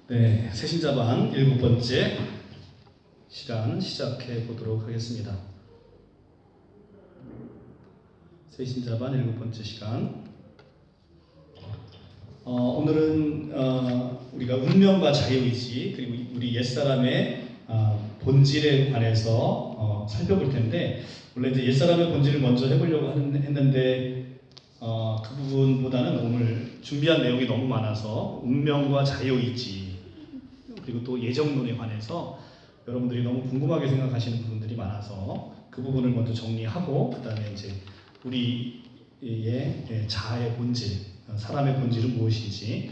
네, 새신자반 7번째 시간 시작해 보도록 하겠습니다. 새신자반 7번째 시간. 오늘은 우리가 운명과 자유의지 그리고 우리 옛사람의 본질에 관해서 살펴볼 텐데, 원래 이제 옛사람의 본질을 먼저 해보려고 했는데 그 부분보다는 오늘 준비한 내용이 너무 많아서 운명과 자유의지 그리고 또 예정론에 관해서 여러분들이 너무 궁금하게 생각하시는 부분들이 많아서 그 부분을 먼저 정리하고, 그 다음에 이제 우리의 자아의 본질, 사람의 본질은 무엇인지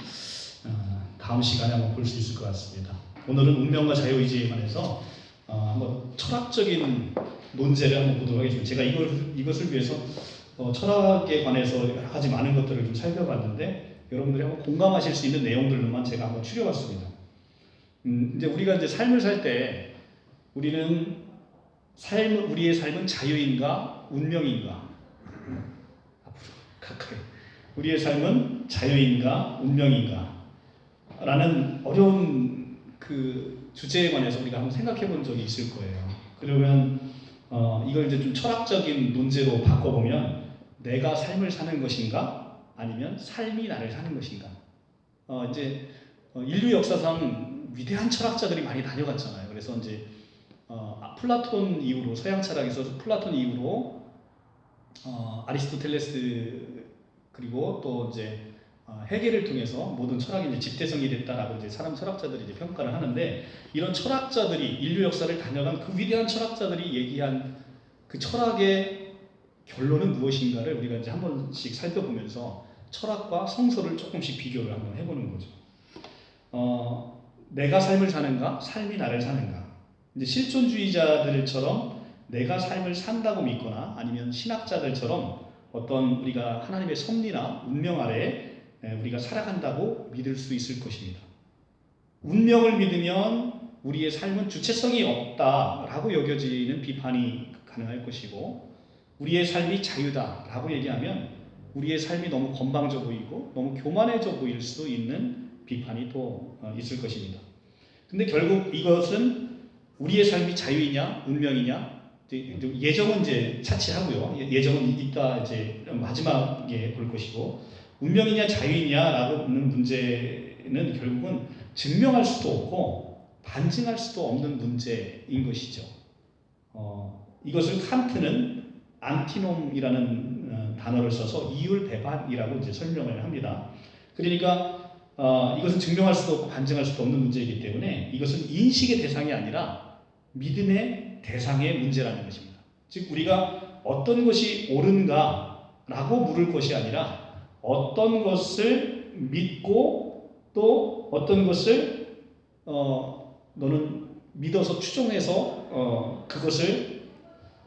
다음 시간에 한번 볼 수 있을 것 같습니다. 오늘은 운명과 자유의지에 관해서 한번 철학적인 논제를 한번 보도록 하겠습니다. 제가 이것을 위해서 철학에 관해서 여러 가지 많은 것들을 좀 살펴봤는데, 여러분들이 한번 공감하실 수 있는 내용들로만 제가 한번 추려봤습니다. 이제 우리가 이제 삶을 살 때 우리의 삶은 자유인가 운명인가? 앞으로 가까이. 우리의 삶은 자유인가 운명인가? 라는 어려운 그 주제에 관해서 우리가 한번 생각해 본 적이 있을 거예요. 그러면 이걸 이제 좀 철학적인 논제로 바꿔보면, 내가 삶을 사는 것인가? 아니면 삶이 나를 사는 것인가? 이제 인류 역사상 위대한 철학자들이 많이 다녀갔잖아요. 그래서 이제 플라톤 이후로, 서양 철학에서 플라톤 이후로 아리스토텔레스, 그리고 또 이제 헤겔을 통해서 모든 철학이 이제 집대성이 됐다라고 이제 사람 철학자들이 이제 평가를 하는데, 이런 철학자들이 인류 역사를 다녀간 그 위대한 철학자들이 얘기한 그 철학의 결론은 무엇인가를 우리가 이제 한 번씩 살펴보면서 철학과 성서를 조금씩 비교를 한번 해보는 거죠. 내가 삶을 사는가, 삶이 나를 사는가. 이제 실존주의자들처럼 내가 삶을 산다고 믿거나, 아니면 신학자들처럼 어떤 우리가 하나님의 섭리나 운명 아래에 우리가 살아간다고 믿을 수 있을 것입니다. 운명을 믿으면 우리의 삶은 주체성이 없다라고 여겨지는 비판이 가능할 것이고, 우리의 삶이 자유다라고 얘기하면 우리의 삶이 너무 건방져 보이고 너무 교만해져 보일 수 있는 비판이 또 있을 것입니다. 근데 결국 이것은 우리의 삶이 자유이냐 운명이냐, 예정은 이제 차치하고요. 예정은 이따 이제 마지막에 볼 것이고, 운명이냐 자유이냐라는 문제는 결국은 증명할 수도 없고 반증할 수도 없는 문제인 것이죠. 이것을 칸트는 안티놈이라는 단어를 써서 이율배반이라고 이제 설명을 합니다. 그러니까 이것은 증명할 수도 없고 반증할 수도 없는 문제이기 때문에 이것은 인식의 대상이 아니라 믿음의 대상의 문제라는 것입니다. 즉 우리가 어떤 것이 옳은가라고 물을 것이 아니라 어떤 것을 믿고 또 어떤 것을 너는 믿어서 추종해서 그것을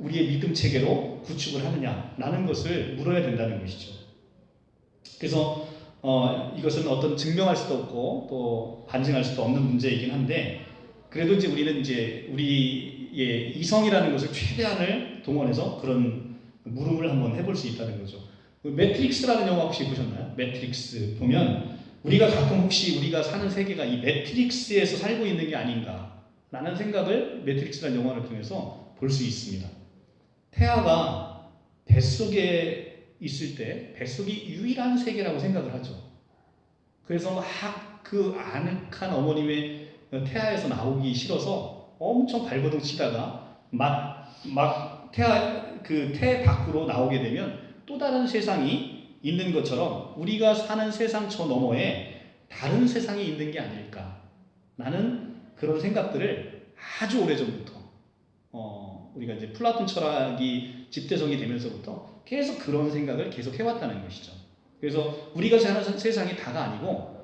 우리의 믿음 체계로 구축을 하느냐라는 것을 물어야 된다는 것이죠. 그래서 이것은 어떤 증명할 수도 없고 또 반증할 수도 없는 문제이긴 한데, 그래도 이제 우리는 이제 우리의 이성이라는 것을 최대한을 동원해서 그런 물음을 한번 해볼 수 있다는 거죠. 매트릭스라는 영화 혹시 보셨나요? 매트릭스 보면 우리가 가끔 혹시 우리가 사는 세계가 이 매트릭스에서 살고 있는 게 아닌가라는 생각을 매트릭스라는 영화를 통해서 볼 수 있습니다. 태아가 뱃속에 있을 때 뱃속이 유일한 세계라고 생각을 하죠. 그래서 막 그 아늑한 어머님의 태아에서 나오기 싫어서 엄청 발버둥 치다가 막 태 밖으로 나오게 되면 또 다른 세상이 있는 것처럼 우리가 사는 세상 저 너머에 다른 세상이 있는 게 아닐까, 나는 그런 생각들을 아주 오래전부터 우리가 이제 플라톤 철학이 집대성이 되면서부터 계속 그런 생각을 계속 해왔다는 것이죠. 그래서 우리가 사는 세상이 다가 아니고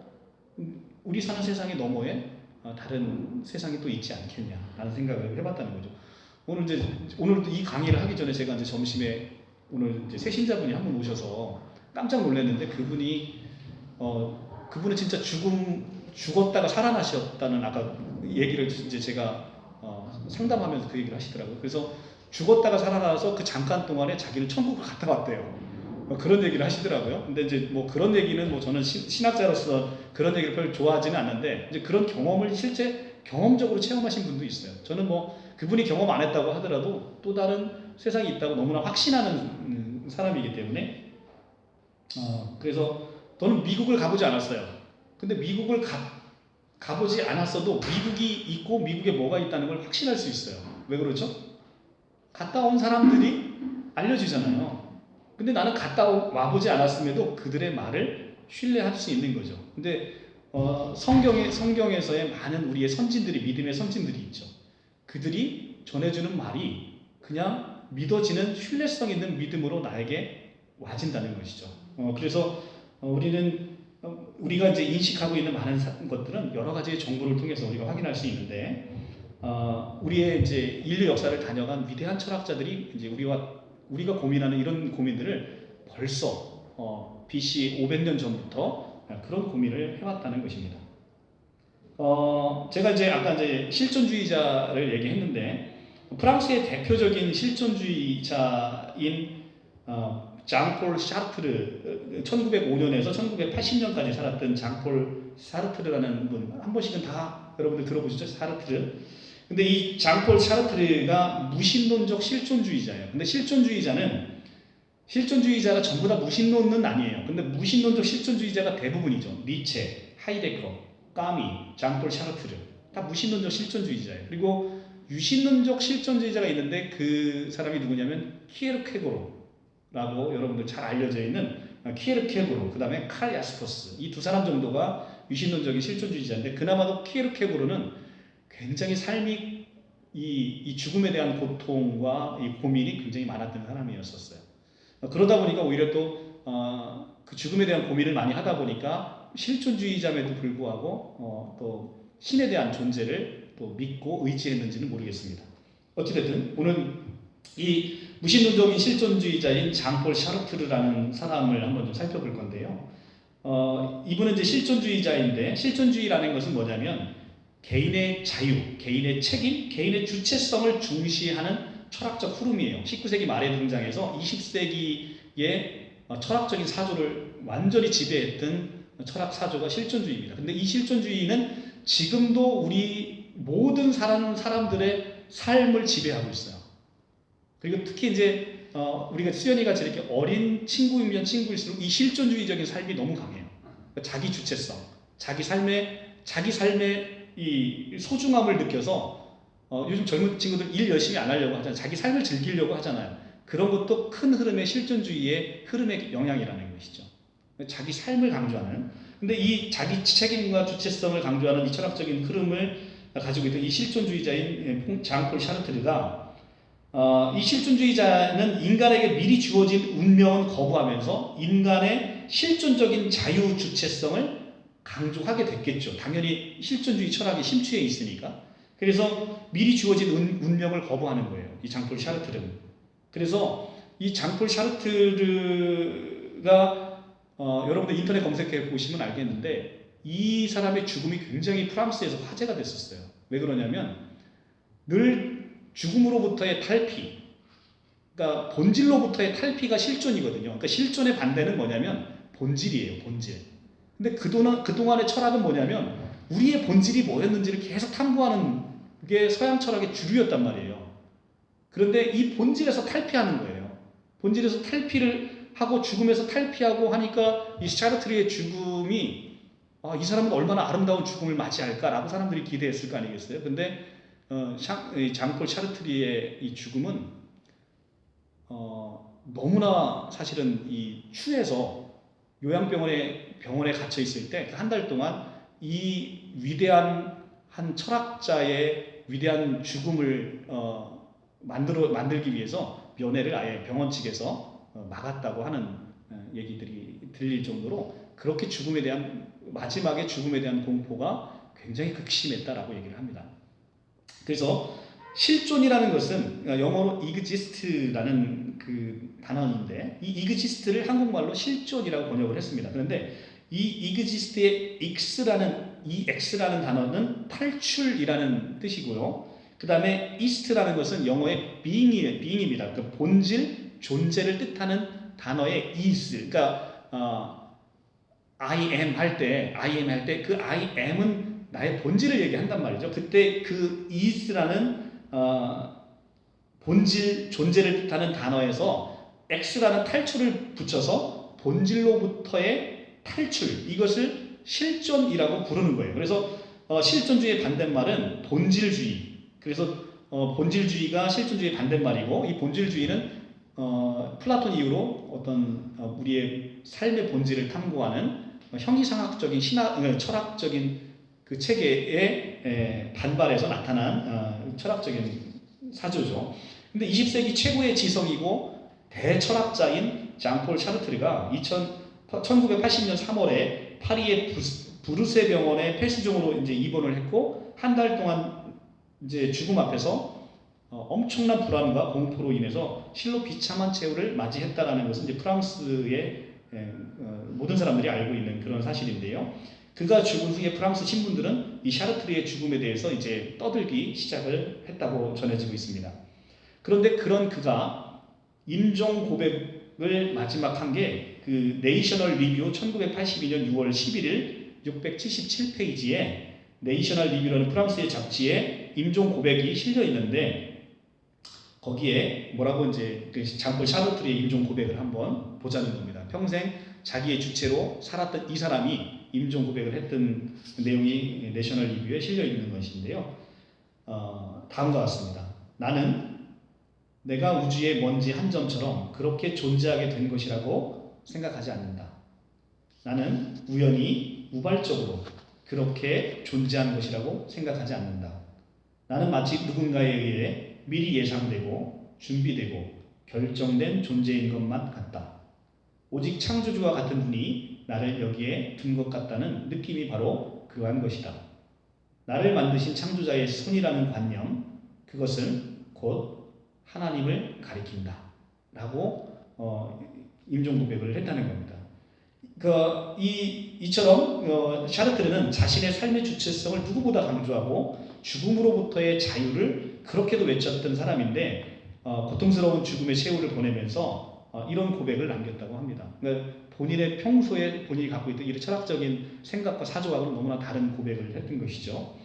우리 사는 세상의 너머에 다른 세상이 또 있지 않겠냐라는 생각을 해봤다는 거죠. 오늘 이 강의를 하기 전에 제가 이제 점심에 오늘 이제 새신자분이 한 분 오셔서 깜짝 놀랐는데, 그분은 진짜 죽었다가 살아나셨다는 아까 얘기를 이제 제가 상담하면서 그 얘기를 하시더라고요. 그래서 죽었다가 살아나서 그 잠깐 동안에 자기는 천국을 갔다 왔대요. 뭐 그런 얘기를 하시더라고요. 근데 이제 뭐 그런 얘기는 뭐 저는 신학자로서 그런 얘기를 별로 좋아하지는 않는데 이제 그런 경험을 실제 경험적으로 체험하신 분도 있어요. 저는 뭐 그분이 경험 안 했다고 하더라도 또 다른 세상이 있다고 너무나 확신하는 사람이기 때문에 그래서 저는 미국을 가보지 않았어요. 근데 미국을 가보지 않았어도 미국이 있고 미국에 뭐가 있다는 걸 확신할 수 있어요. 왜 그러죠? 갔다 온 사람들이 알려주잖아요. 근데 나는 갔다 와보지 않았음에도 그들의 말을 신뢰할 수 있는 거죠. 근데 성경에서의 많은 우리의 선진들이, 믿음의 선진들이 있죠. 그들이 전해주는 말이 그냥 믿어지는 신뢰성 있는 믿음으로 나에게 와진다는 것이죠. 그래서 우리가 이제 인식하고 있는 많은 것들은 여러 가지의 정보를 통해서 우리가 확인할 수 있는데, 우리의 이제 인류 역사를 다녀간 위대한 철학자들이 이제 우리가 고민하는 이런 고민들을 벌써 BC 500년 전부터 그런 고민을 해왔다는 것입니다. 제가 이제 아까 이제 실존주의자를 얘기했는데 프랑스의 대표적인 실존주의자인 장폴 샤르트르 1905년에서 1980년까지 살았던 장폴 샤르트르라는 분 한 번씩은 다 여러분들 들어보셨죠? 샤르트르. 근데 이 장폴 샤르트르가 무신론적 실존주의자예요. 근데 실존주의자가 전부 다 무신론은 아니에요. 근데 무신론적 실존주의자가 대부분이죠. 니체, 하이데거, 까미, 장폴 샤르트르 다 무신론적 실존주의자예요. 그리고 유신론적 실존주의자가 있는데 그 사람이 누구냐면 키에르케고르라고 여러분들 잘 알려져 있는 키에르케고르, 그 다음에 칼 야스퍼스, 이 두 사람 정도가 유신론적인 실존주의자인데 그나마도 키에르케고르는 굉장히 삶이 이 죽음에 대한 고통과 이 고민이 굉장히 많았던 사람이었었어요. 그러다 보니까 오히려 또 그 죽음에 대한 고민을 많이 하다 보니까 실존주의자임에도 불구하고 또 신에 대한 존재를 또 믿고 의지했는지는 모르겠습니다. 어찌됐든 오늘 이 무신론적인 실존주의자인 장폴 샤르트르라는 사람을 한번 좀 살펴볼 건데요. 이분은 이제 실존주의자인데 실존주의라는 것은 뭐냐면 개인의 자유, 개인의 책임, 개인의 주체성을 중시하는 철학적 흐름이에요. 19세기 말에 등장해서 20세기의 철학적인 사조를 완전히 지배했던 철학 사조가 실존주의입니다. 근데 이 실존주의는 지금도 우리 모든 사람들의 삶을 지배하고 있어요. 그리고 특히 이제 우리가 수연이 같이 이렇게 어린 친구이면 친구일수록 이 실존주의적인 삶이 너무 강해요. 그러니까 자기 주체성, 자기 삶의 이 소중함을 느껴서 요즘 젊은 친구들 일 열심히 안 하려고 하잖아요. 자기 삶을 즐기려고 하잖아요. 그런 것도 큰 흐름의 실존주의의 흐름의 영향이라는 것이죠. 자기 삶을 강조하는. 근데 이 자기 책임과 주체성을 강조하는 이 철학적인 흐름을 가지고 있던 이 실존주의자인 장폴 샤르트르가 이 실존주의자는 인간에게 미리 주어진 운명은 거부하면서 인간의 실존적인 자유 주체성을 강조하게 됐겠죠. 당연히 실존주의 철학이 심취해 있으니까. 그래서 미리 주어진 운명을 거부하는 거예요. 이 장폴 샤르트르는. 그래서 이 장폴 샤르트르가 여러분들 인터넷 검색해 보시면 알겠는데 이 사람의 죽음이 굉장히 프랑스에서 화제가 됐었어요. 왜 그러냐면 늘 죽음으로부터의 탈피, 그러니까 본질로부터의 탈피가 실존이거든요. 그러니까 실존의 반대는 뭐냐면 본질이에요. 본질. 근데 그동안의 철학은 뭐냐면 우리의 본질이 뭐였는지를 계속 탐구하는 게 서양 철학의 주류였단 말이에요. 그런데 이 본질에서 탈피하는 거예요. 본질에서 탈피를 하고 죽음에서 탈피하고 하니까 이 샤르트르의 죽음이 이 사람은 얼마나 아름다운 죽음을 맞이할까라고 사람들이 기대했을 거 아니겠어요? 근데 장폴 샤르트르의 이 죽음은 너무나 사실은 이 추해서 병원에 갇혀 있을 때 한 달 동안 이 위대한 한 철학자의 위대한 죽음을 만들기 위해서 면회를 아예 병원 측에서 막았다고 하는 얘기들이 들릴 정도로 그렇게 마지막에 죽음에 대한 공포가 굉장히 극심했다라고 얘기를 합니다. 그래서 실존이라는 것은 영어로 exist라는 그 단어인데 이 exist를 한국말로 실존이라고 번역을 했습니다. 그런데 이 exist의 ex라는 단어는 탈출이라는 뜻이고요. 그 다음에 ist라는 것은 영어의 being입니다. 그러니까 본질, 존재를 뜻하는 단어의 is, 그러니까 I am 할 때 그 I am은 나의 본질을 얘기한단 말이죠. 그때 그 is라는 본질, 존재를 뜻하는 단어에서 x라는 탈출을 붙여서 본질로부터의 탈출, 이것을 실존이라고 부르는 거예요. 그래서 실존주의의 반대말은 본질주의. 그래서 본질주의가 실존주의의 반대말이고, 이 본질주의는 플라톤 이후로 어떤 우리의 삶의 본질을 탐구하는 형이상학적인 철학적인 그 체계에 반발해서 나타난 철학적인 사조죠. 근데 20세기 최고의 지성이고 대철학자인 장폴 샤르트르가 1980년 3월에 파리의 부르세 병원에 폐수종으로 이제 입원을 했고, 한 달 동안 이제 죽음 앞에서 엄청난 불안과 공포로 인해서 실로 비참한 최후를 맞이했다라는 것은 이제 프랑스의 모든 사람들이 알고 있는 그런 사실인데요. 그가 죽은 후에 프랑스 신문들은 이 샤르트르의 죽음에 대해서 이제 떠들기 시작을 했다고 전해지고 있습니다. 그런데 그런 그가 임종 고백을 마지막 한 게 그 네이셔널 리뷰 1982년 6월 11일 677페이지에 네이셔널 리뷰라는 프랑스의 잡지에 임종 고백이 실려 있는데, 거기에 뭐라고 이제 그 장폴 샤르트르의 임종 고백을 한번 보자는 겁니다. 평생 자기의 주체로 살았던 이 사람이 임종 고백을 했던 내용이 내셔널 리뷰에 실려 있는 것인데요. 다음과 같습니다. 나는 내가 우주의 먼지 한 점처럼 그렇게 존재하게 된 것이라고 생각하지 않는다. 나는 우연히 우발적으로 그렇게 존재한 것이라고 생각하지 않는다. 나는 마치 누군가에 의해 미리 예상되고 준비되고 결정된 존재인 것만 같다. 오직 창조주와 같은 분이 나를 여기에 둔 것 같다는 느낌이 바로 그러한 것이다. 나를 만드신 창조자의 손이라는 관념, 그것은 곧 하나님을 가리킨다 라고 임종 고백을 했다는 겁니다. 이처럼 샤르트르는 자신의 삶의 주체성을 누구보다 강조하고 죽음으로부터의 자유를 그렇게도 외쳤던 사람인데, 고통스러운 죽음의 최후를 보내면서 이런 고백을 남겼다고 합니다. 그러니까 본인의 평소에 본인이 갖고 있던 이런 철학적인 생각과 사조하고는 너무나 다른 고백을 했던 것이죠.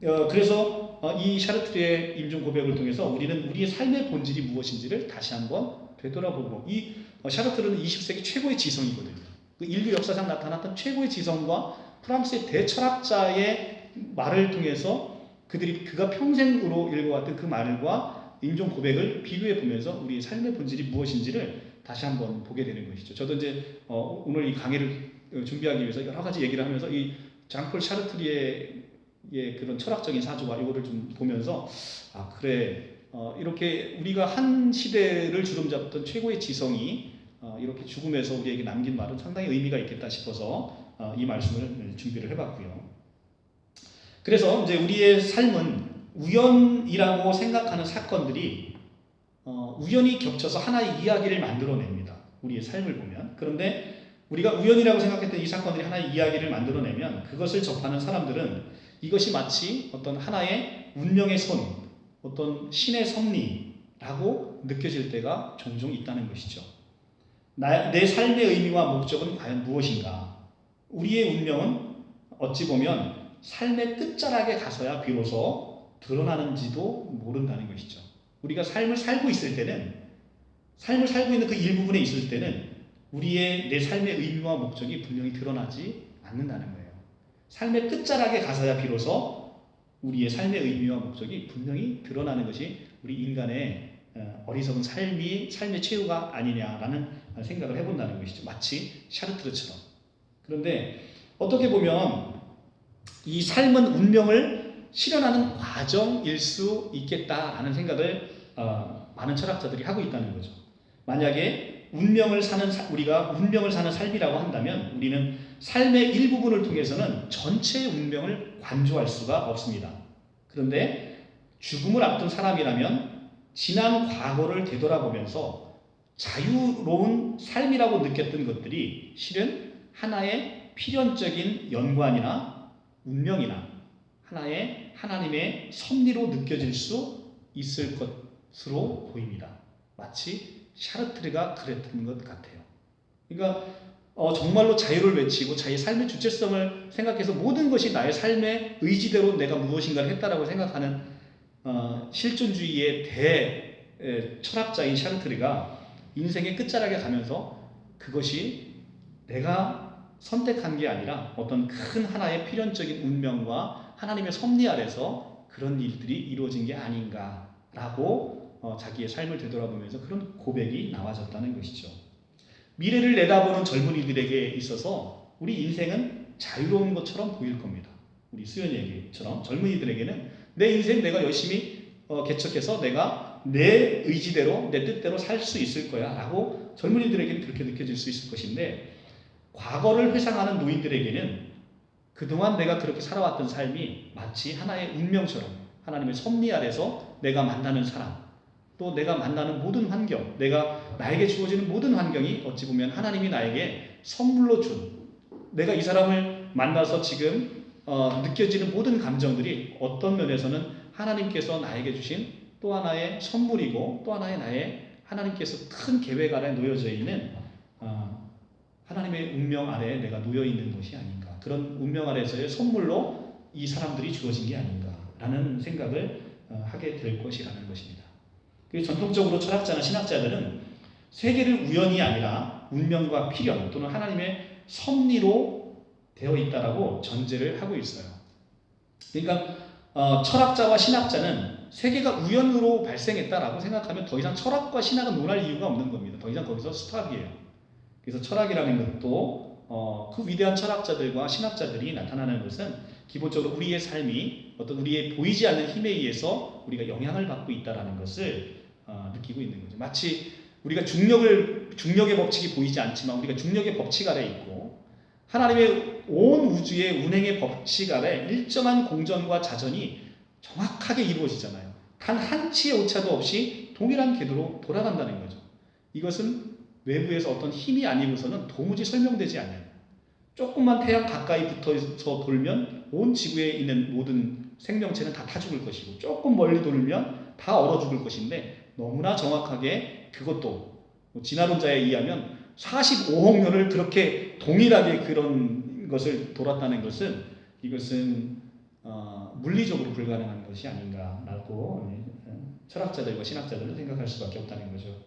그래서 이 샤르트르의 임종 고백을 통해서 우리는 우리의 삶의 본질이 무엇인지를 다시 한번 되돌아보고, 이 샤르트르는 20세기 최고의 지성이거든요. 그 인류 역사상 나타났던 최고의 지성과 프랑스의 대철학자의 말을 통해서 그가 평생으로 읽어왔던 그 말과 임종 고백을 비교해 보면서 우리의 삶의 본질이 무엇인지를 다시 한번 보게 되는 것이죠. 저도 이제 오늘 이 강의를 준비하기 위해서 여러 가지 얘기를 하면서 이 장폴 샤르트르의 그런 철학적인 사조와 이거를 좀 보면서 그래, 이렇게 우리가 한 시대를 주름잡던 최고의 지성이 이렇게 죽음에서 우리에게 남긴 말은 상당히 의미가 있겠다 싶어서 이 말씀을 준비를 해봤고요. 그래서 이제 우리의 삶은 우연이라고 생각하는 사건들이 우연히 겹쳐서 하나의 이야기를 만들어냅니다. 우리의 삶을 보면. 그런데 우리가 우연이라고 생각했던 이 사건들이 하나의 이야기를 만들어내면 그것을 접하는 사람들은 이것이 마치 어떤 하나의 운명의 손, 어떤 신의 섭리라고 느껴질 때가 종종 있다는 것이죠. 내 삶의 의미와 목적은 과연 무엇인가? 우리의 운명은 어찌 보면 삶의 끝자락에 가서야 비로소 드러나는지도 모른다는 것이죠. 우리가 삶을 살고 있을 때는, 삶을 살고 있는 그 일부분에 있을 때는 내 삶의 의미와 목적이 분명히 드러나지 않는다는 거예요. 삶의 끝자락에 가서야 비로소 우리의 삶의 의미와 목적이 분명히 드러나는 것이 우리 인간의 어리석은 삶의 최후가 아니냐라는 생각을 해본다는 것이죠. 마치 샤르트르처럼. 그런데 어떻게 보면 이 삶은 운명을 실현하는 과정일 수 있겠다라는 생각을 많은 철학자들이 하고 있다는 거죠. 만약에 우리가 운명을 사는 삶이라고 한다면 우리는 삶의 일부분을 통해서는 전체의 운명을 관조할 수가 없습니다. 그런데 죽음을 앞둔 사람이라면 지난 과거를 되돌아보면서 자유로운 삶이라고 느꼈던 것들이 실은 하나의 필연적인 연관이나 운명이나 하나의 하나님의 섭리로 느껴질 수 있을 것으로 보입니다. 마치 샤르트르가 그랬던 것 같아요. 그러니까 정말로 자유를 외치고 자기 삶의 주체성을 생각해서 모든 것이 나의 삶의 의지대로 내가 무엇인가를 했다라고 생각하는 실존주의의 철학자인 샤르트르가 인생의 끝자락에 가면서 그것이 내가 선택한 게 아니라 어떤 큰 하나의 필연적인 운명과 하나님의 섭리 아래서 그런 일들이 이루어진 게 아닌가라고 자기의 삶을 되돌아보면서 그런 고백이 나와졌다는 것이죠. 미래를 내다보는 젊은이들에게 있어서 우리 인생은 자유로운 것처럼 보일 겁니다. 우리 수연이에게처럼 젊은이들에게는 내 인생 내가 열심히 개척해서 내가 내 의지대로 내 뜻대로 살 수 있을 거야 라고 젊은이들에게는 그렇게 느껴질 수 있을 것인데, 과거를 회상하는 노인들에게는 그동안 내가 그렇게 살아왔던 삶이 마치 하나의 운명처럼 하나님의 섭리 아래서 내가 만나는 사람, 또 내가 만나는 모든 환경, 나에게 주어지는 모든 환경이 어찌 보면 하나님이 나에게 선물로 준, 내가 이 사람을 만나서 지금 느껴지는 모든 감정들이 어떤 면에서는 하나님께서 나에게 주신 또 하나의 선물이고, 또 하나의 나의 하나님께서 큰 계획 아래 놓여져 있는 하나님의 운명 아래에 내가 놓여 있는 것이 아닌가, 그런 운명 아래에서의 선물로 이 사람들이 주어진 게 아닌가라는 생각을 하게 될 것이라는 것입니다. 전통적으로 철학자나 신학자들은 세계를 우연이 아니라 운명과 필연 또는 하나님의 섭리로 되어 있다라고 전제를 하고 있어요. 그러니까 철학자와 신학자는 세계가 우연으로 발생했다라고 생각하면 더 이상 철학과 신학은 논할 이유가 없는 겁니다. 더 이상 거기서 스탑이에요. 그래서 철학이라는 것도 그 위대한 철학자들과 신학자들이 나타나는 것은 기본적으로 우리의 삶이 어떤 우리의 보이지 않는 힘에 의해서 우리가 영향을 받고 있다는 것을 느끼고 있는 거죠. 마치 우리가 중력의 법칙이 보이지 않지만 우리가 중력의 법칙 아래 있고, 하나님의 온 우주의 운행의 법칙 아래 일정한 공전과 자전이 정확하게 이루어지잖아요. 단 한 치의 오차도 없이 동일한 궤도로 돌아간다는 거죠. 이것은 외부에서 어떤 힘이 아니고서는 도무지 설명되지 않아요. 조금만 태양 가까이 붙어서 돌면 온 지구에 있는 모든 생명체는 다 죽을 것이고, 조금 멀리 돌면 다 얼어 죽을 것인데, 너무나 정확하게 그것도 진화론자에 의하면 45억 년을 그렇게 동일하게 그런 것을 돌았다는 것은 이것은 물리적으로 불가능한 것이 아닌가라고 철학자들과 신학자들은 생각할 수밖에 없다는 거죠.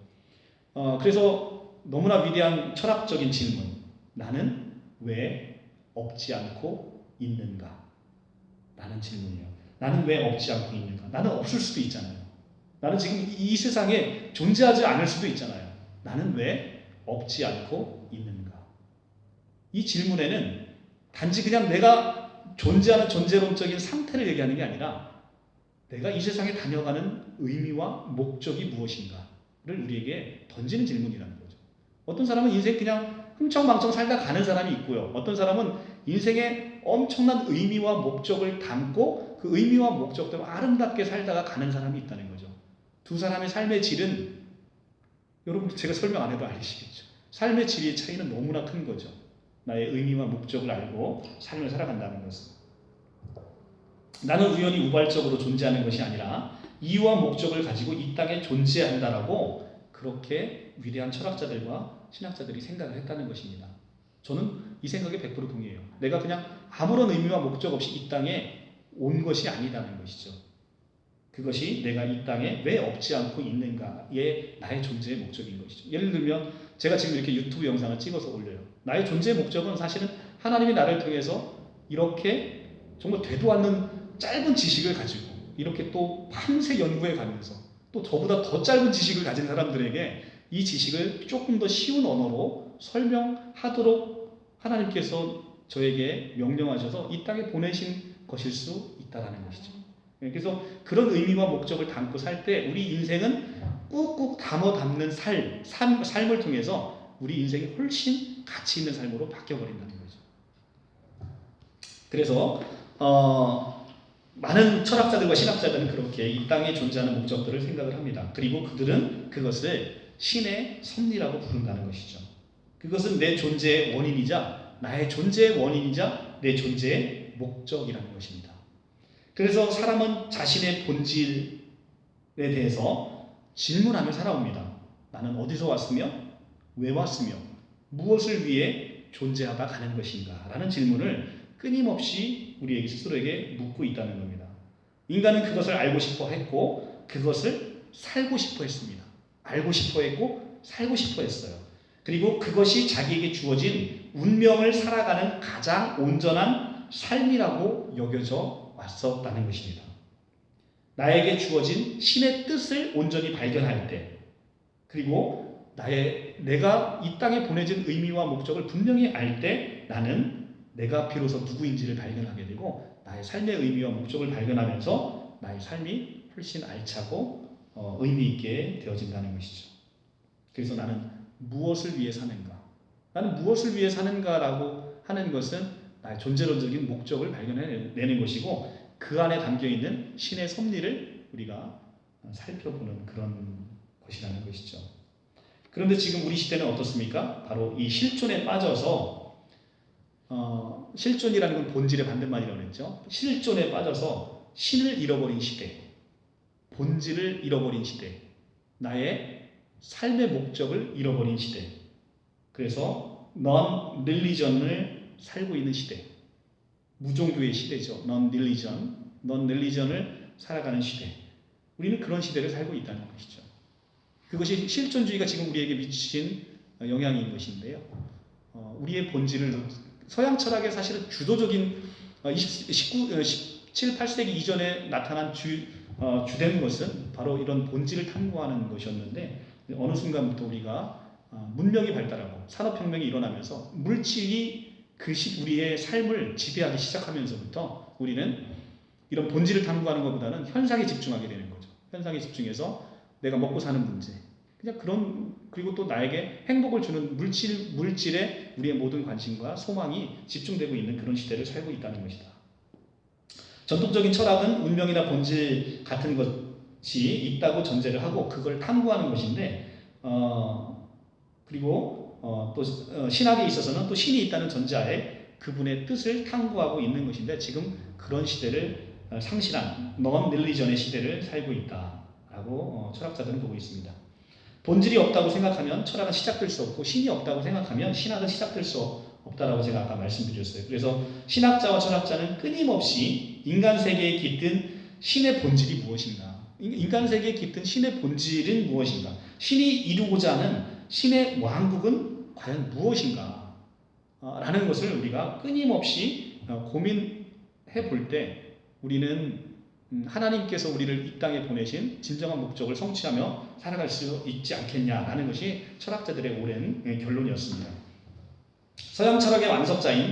그래서 너무나 위대한 철학적인 질문, 나는 왜 없지 않고 있는가? 라는 질문이에요. 나는 왜 없지 않고 있는가? 나는 없을 수도 있잖아요. 나는 지금 이 세상에 존재하지 않을 수도 있잖아요. 나는 왜 없지 않고 있는가? 이 질문에는 단지 그냥 내가 존재하는 존재론적인 상태를 얘기하는 게 아니라 내가 이 세상에 다녀가는 의미와 목적이 무엇인가를 우리에게 던지는 질문이라는 거죠. 어떤 사람은 인생 그냥 흥청망청 살다 가는 사람이 있고요. 어떤 사람은 인생에 엄청난 의미와 목적을 담고 그 의미와 목적대로 아름답게 살다가 가는 사람이 있다는 거죠. 두 사람의 삶의 질은 여러분 제가 설명 안 해도 아시겠죠. 삶의 질의 차이는 너무나 큰 거죠. 나의 의미와 목적을 알고 삶을 살아간다는 것은. 나는 우연히 우발적으로 존재하는 것이 아니라 이유와 목적을 가지고 이 땅에 존재한다라고 그렇게 위대한 철학자들과 신학자들이 생각을 했다는 것입니다. 저는 이 생각에 100% 동의해요. 내가 그냥 아무런 의미와 목적 없이 이 땅에 온 것이 아니라는 것이죠. 그것이 내가 이 땅에 왜 없지 않고 있는가의 나의 존재의 목적인 것이죠. 예를 들면 제가 지금 이렇게 유튜브 영상을 찍어서 올려요. 나의 존재의 목적은 사실은 하나님이 나를 통해서 이렇게 정말 되도 않는 짧은 지식을 가지고 이렇게 또 밤새 연구해 가면서 또 저보다 더 짧은 지식을 가진 사람들에게 이 지식을 조금 더 쉬운 언어로 설명하도록 하나님께서 저에게 명령하셔서 이 땅에 보내신 것일 수 있다는 것이죠. 그래서 그런 의미와 목적을 담고 살 때 우리 인생은 꾹꾹 담아 담는 삶을 통해서 우리 인생이 훨씬 가치 있는 삶으로 바뀌어버린다는 거죠. 그래서 많은 철학자들과 신학자들은 그렇게 이 땅에 존재하는 목적들을 생각을 합니다. 그리고 그들은 그것을 신의 섭리라고 부른다는 것이죠. 그것은 내 존재의 원인이자 나의 존재의 원인이자 내 존재의 목적이라는 것입니다. 그래서 사람은 자신의 본질에 대해서 질문하며 살아옵니다. 나는 어디서 왔으며 왜 왔으며 무엇을 위해 존재하다 가는 것인가 라는 질문을 끊임없이 우리에게 스스로에게 묻고 있다는 겁니다. 인간은 그것을 알고 싶어 했고 그것을 살고 싶어 했습니다. 알고 싶어 했고 살고 싶어 했어요. 그리고 그것이 자기에게 주어진 운명을 살아가는 가장 온전한 삶이라고 여겨져 왔었다는 것입니다. 나에게 주어진 신의 뜻을 온전히 발견할 때, 그리고 내가 이 땅에 보내진 의미와 목적을 분명히 알 때 나는 내가 비로소 누구인지를 발견하게 되고 나의 삶의 의미와 목적을 발견하면서 나의 삶이 훨씬 알차고 의미 있게 되어진다는 것이죠. 그래서 나는 무엇을 위해 사는가? 나는 무엇을 위해 사는가라고 하는 것은 나의 존재론적인 목적을 발견해내는 것이고 그 안에 담겨있는 신의 섭리를 우리가 살펴보는 그런 것이라는 것이죠. 그런데 지금 우리 시대는 어떻습니까? 바로 이 실존에 빠져서 실존이라는 건 본질의 반대말이라고 했죠. 실존에 빠져서 신을 잃어버린 시대, 본질을 잃어버린 시대, 나의 삶의 목적을 잃어버린 시대. 그래서 non-religion을 살고 있는 시대, 무종교의 시대죠. non-religion을 살아가는 시대. 우리는 그런 시대를 살고 있다는 것이죠. 그것이 실존주의가 지금 우리에게 미친 영향인 것인데요. 우리의 본질을 서양 철학의 사실은 주도적인 17, 18세기 이전에 나타난 주된 것은 바로 이런 본질을 탐구하는 것이었는데 어느 순간부터 우리가 문명이 발달하고 산업혁명이 일어나면서 물질이 우리의 삶을 지배하기 시작하면서부터 우리는 이런 본질을 탐구하는 것보다는 현상에 집중하게 되는 거죠. 현상에 집중해서 내가 먹고 사는 문제, 그냥 그리고 또 나에게 행복을 주는 물질에 우리의 모든 관심과 소망이 집중되고 있는 그런 시대를 살고 있다는 것이다. 전통적인 철학은 운명이나 본질 같은 것이 있다고 전제를 하고 그걸 탐구하는 것인데 그리고 또 신학에 있어서는 또 신이 있다는 전제하에 그분의 뜻을 탐구하고 있는 것인데 지금 그런 시대를 상실한 non-religion의 시대를 살고 있다라고 철학자들은 보고 있습니다. 본질이 없다고 생각하면 철학은 시작될 수 없고 신이 없다고 생각하면 신학은 시작될 수 없다라고 제가 아까 말씀드렸어요. 그래서 신학자와 철학자는 끊임없이 인간 세계에 깃든 신의 본질이 무엇인가? 인간 세계에 깃든 신의 본질은 무엇인가? 신이 이루고자 하는 신의 왕국은 과연 무엇인가? 라는 것을 우리가 끊임없이 고민해 볼 때 우리는 하나님께서 우리를 이 땅에 보내신 진정한 목적을 성취하며 살아갈 수 있지 않겠냐라는 것이 철학자들의 오랜 결론이었습니다. 서양 철학의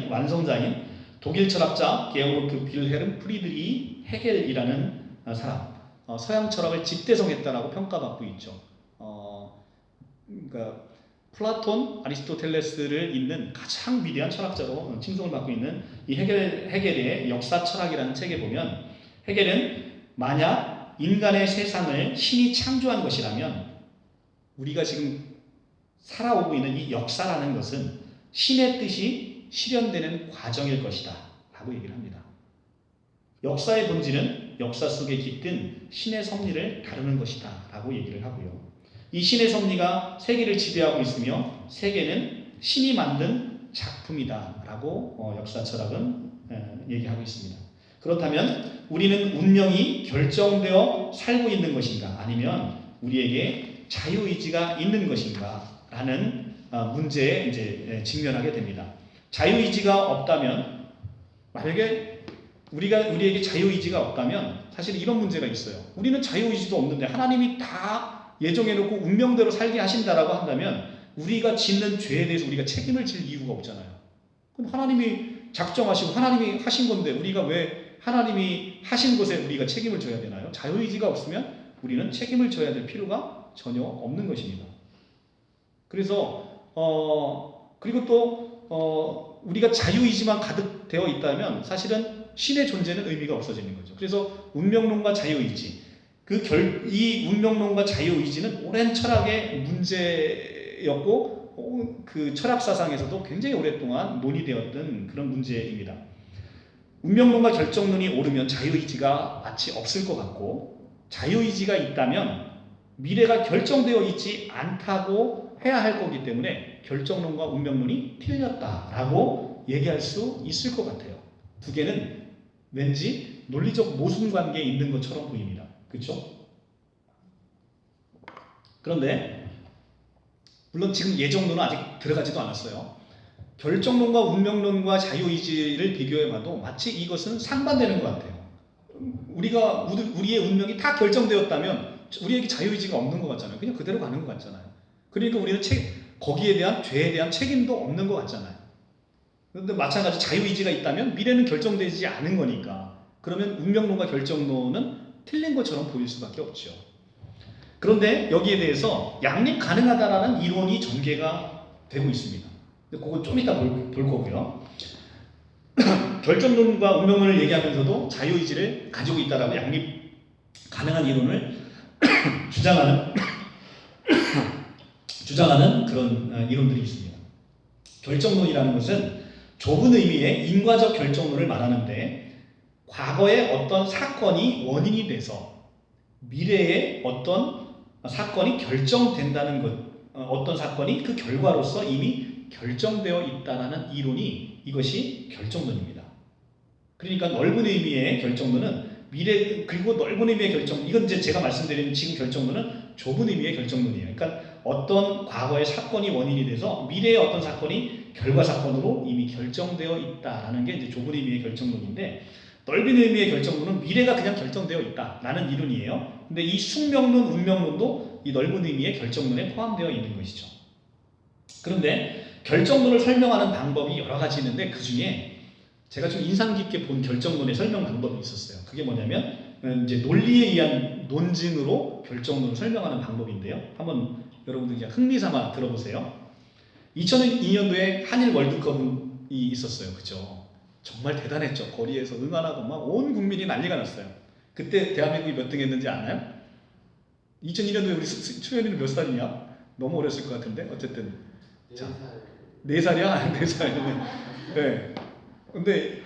완성자인 독일 철학자 게오르크 빌헬름 프리드리히 헤겔이라는 사람, 서양 철학을 집대성했다라고 평가받고 있죠. 그러니까 플라톤, 아리스토텔레스를 잇는 가장 위대한 철학자로 칭송을 받고 있는 이 헤겔의 역사 철학이라는 책에 보면 헤겔은 만약 인간의 세상을 신이 창조한 것이라면 우리가 지금 살아오고 있는 이 역사라는 것은 신의 뜻이 실현되는 과정일 것이다 라고 얘기를 합니다. 역사의 본질은 역사 속에 깃든 신의 섭리를 다루는 것이다 라고 얘기를 하고요. 이 신의 섭리가 세계를 지배하고 있으며 세계는 신이 만든 작품이다 라고 역사 철학은 얘기하고 있습니다. 그렇다면 우리는 운명이 결정되어 살고 있는 것인가 아니면 우리에게 자유의지가 있는 것인가 라는 문제에 이제 직면하게 됩니다. 자유의지가 없다면, 만약에 우리에게 자유의지가 없다면 사실 이런 문제가 있어요. 우리는 자유의지도 없는데 하나님이 다 예정해놓고 운명대로 살게 하신다라고 한다면 우리가 짓는 죄에 대해서 우리가 책임을 질 이유가 없잖아요. 그럼 하나님이 작정하시고 하나님이 하신 건데 우리가 왜 하나님이 하신 것에 우리가 책임을 져야 되나요? 자유의지가 없으면 우리는 책임을 져야 될 필요가 전혀 없는 것입니다. 그래서 그리고 또 우리가 자유의지만 가득 되어 있다면 사실은 신의 존재는 의미가 없어지는 거죠. 그래서 운명론과 자유의지, 이 운명론과 자유의지는 오랜 철학의 문제였고 그 철학 사상에서도 굉장히 오랫동안 논의되었던 그런 문제입니다. 운명론과 결정론이 오르면 자유의지가 마치 없을 것 같고 자유의지가 있다면 미래가 결정되어 있지 않다고 해야 할 거기 때문에 결정론과 운명론이 틀렸다라고 얘기할 수 있을 것 같아요. 두 개는 왠지 논리적 모순 관계에 있는 것처럼 보입니다. 그렇죠? 그런데 물론 지금 예정론은 아직 들어가지도 않았어요. 결정론과 운명론과 자유의지를 비교해봐도 마치 이것은 상반되는 것 같아요. 우리의 운명이 다 결정되었다면 우리에게 자유의지가 없는 것 같잖아요. 그냥 그대로 가는 것 같잖아요. 그러니까 우리는 거기에 대한 죄에 대한 책임도 없는 것 같잖아요. 그런데 마찬가지 자유의지가 있다면 미래는 결정되지 않은 거니까 그러면 운명론과 결정론은 틀린 것처럼 보일 수밖에 없죠. 그런데 여기에 대해서 양립 가능하다라는 이론이 전개가 되고 있습니다. 그거 좀 이따 볼 거고요. 결정론과 운명론을 얘기하면서도 자유의지를 가지고 있다라고 양립 가능한 이론을 주장하는 그런 이론들이 있습니다. 결정론이라는 것은 좁은 의미의 인과적 결정론을 말하는데 과거의 어떤 사건이 원인이 돼서 미래의 어떤 사건이 결정된다는 것, 어떤 사건이 그 결과로서 이미 결정되어 있다는 이론이 이것이 결정론입니다. 그러니까 넓은 의미의 결정론은 미래 그리고 넓은 의미의 결정 이건 이제 제가 말씀드린 지금 결정론은 좁은 의미의 결정론이에요. 그러니까 어떤 과거의 사건이 원인이 돼서 미래의 어떤 사건이 결과 사건으로 이미 결정되어 있다라는 게 이제 좁은 의미의 결정론인데 넓은 의미의 결정론은 미래가 그냥 결정되어 있다라는 이론이에요. 근데 이 숙명론, 운명론도 이 넓은 의미의 결정론에 포함되어 있는 것이죠. 그런데 결정론을 설명하는 방법이 여러 가지 있는데 그 중에 제가 좀 인상 깊게 본 결정론의 설명 방법이 있었어요. 그게 뭐냐면 이제 논리에 의한 논증으로 결정론을 설명하는 방법인데요. 한번 여러분들 그냥 흥미삼아 들어보세요. 2002년도에 한일 월드컵이 있었어요. 그죠? 정말 대단했죠. 거리에서 응원하고 막 온 국민이 난리가 났어요. 그때 대한민국이 몇 등 했는지 아나요? 2002년도에 우리 수현이는 몇 살이냐? 너무 어렸을 것 같은데 어쨌든 4살이야? 4살이면 네. 근데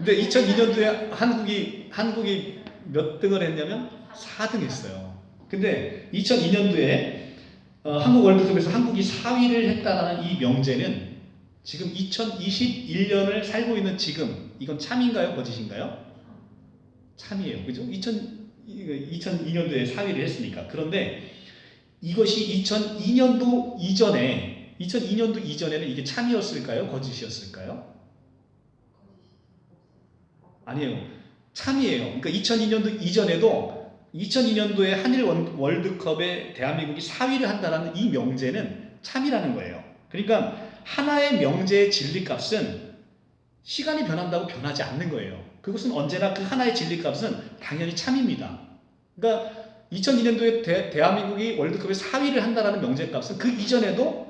2002년도에 한국이 몇 등을 했냐면 4등 했어요. 근데 2002년도에 한국 월드컵에서 한국이 4위를 했다는 이 명제는 지금 2021년을 살고 있는 지금 이건 참인가요? 거짓인가요? 참이에요. 그죠? 2002년도에 4위를 했으니까. 그런데 이것이 2002년도 이전에는 이게 참이었을까요? 거짓이었을까요? 아니에요. 참이에요. 그러니까 2002년도 이전에도 2002년도에 한일 월드컵에 대한민국이 4위를 한다는 이 명제는 참이라는 거예요. 그러니까 하나의 명제의 진리값은 시간이 변한다고 변하지 않는 거예요. 그것은 언제나 그 하나의 진리값은 당연히 참입니다. 그러니까 2002년도에 대한민국이 월드컵에 4위를 한다는 명제값은 그 이전에도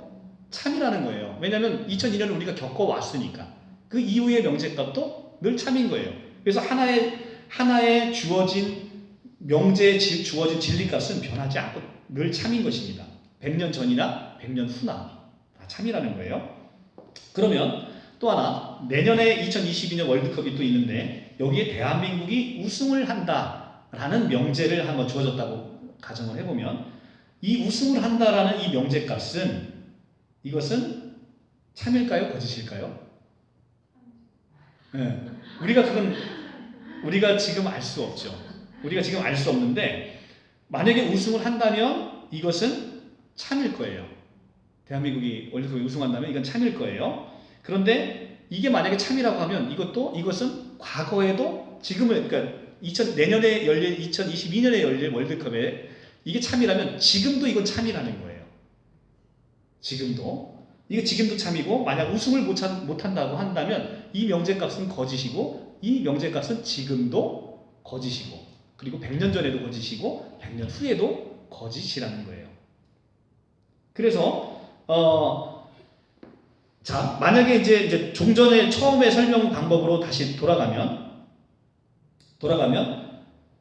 참이라는 거예요. 왜냐하면 2002년을 우리가 겪어왔으니까. 그 이후의 명제값도 늘 참인 거예요. 그래서 하나의 주어진 명제에 주어진 진리값은 변하지 않고 늘 참인 것입니다. 100년 전이나 100년 후나 참이라는 거예요. 그러면 또 하나 내년에 2022년 월드컵이 또 있는데 여기에 대한민국이 우승을 한다라는 명제를 한번 주어졌다고 가정을 해보면 이 우승을 한다라는 이 명제값은 이것은 참일까요? 거짓일까요? 네. 우리가 지금 알 수 없죠. 우리가 지금 알 수 없는데 만약에 우승을 한다면 이것은 참일 거예요. 대한민국이 월드컵에 우승한다면 이건 참일 거예요. 그런데 이게 만약에 참이라고 하면 이것은 과거에도 지금은 그러니까 내년에 열릴 2022년에 열릴 월드컵에 이게 참이라면 지금도 이건 참이라는 거예요. 지금도 참이고 만약 우승을 못한다고 한다면 이 명제값은 거짓이고 이 명제값은 지금도 거짓이고 그리고 100년 전에도 거짓이고 100년 후에도 거짓이라는 거예요. 그래서 자 만약에 이제 종전의 처음의 설명 방법으로 다시 돌아가면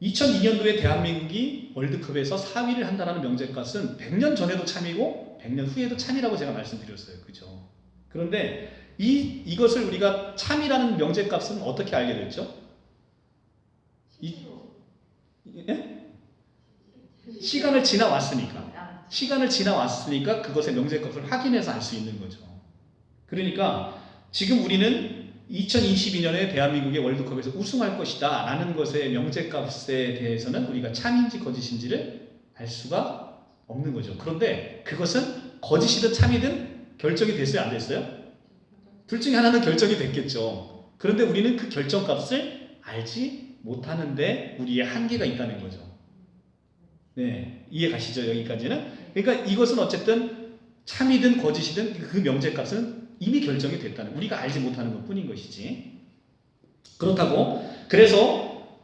2002년도에 대한민국이 월드컵에서 4위를 한다는 명제값은 100년 전에도 참이고 100년 후에도 참이라고 제가 말씀드렸어요. 그죠? 그런데 이것을 우리가 참이라는 명제값은 어떻게 알게 됐죠? 시간을 지나왔으니까 그것의 명제값을 확인해서 알 수 있는 거죠. 그러니까 지금 우리는 2022년에 대한민국의 월드컵에서 우승할 것이다 라는 것의 명제값에 대해서는 우리가 참인지 거짓인지를 알 수가 없는 거죠. 그런데 그것은 거짓이든 참이든 결정이 됐어요, 안 됐어요? 둘 중에 하나는 결정이 됐겠죠. 그런데 우리는 그 결정값을 알지 못하는데 우리의 한계가 있다는 거죠. 네, 이해 가시죠? 여기까지는? 그러니까 이것은 어쨌든 참이든 거짓이든 그 명제값은 이미 결정이 됐다는, 우리가 알지 못하는 것 뿐인 것이지. 그렇다고 그래서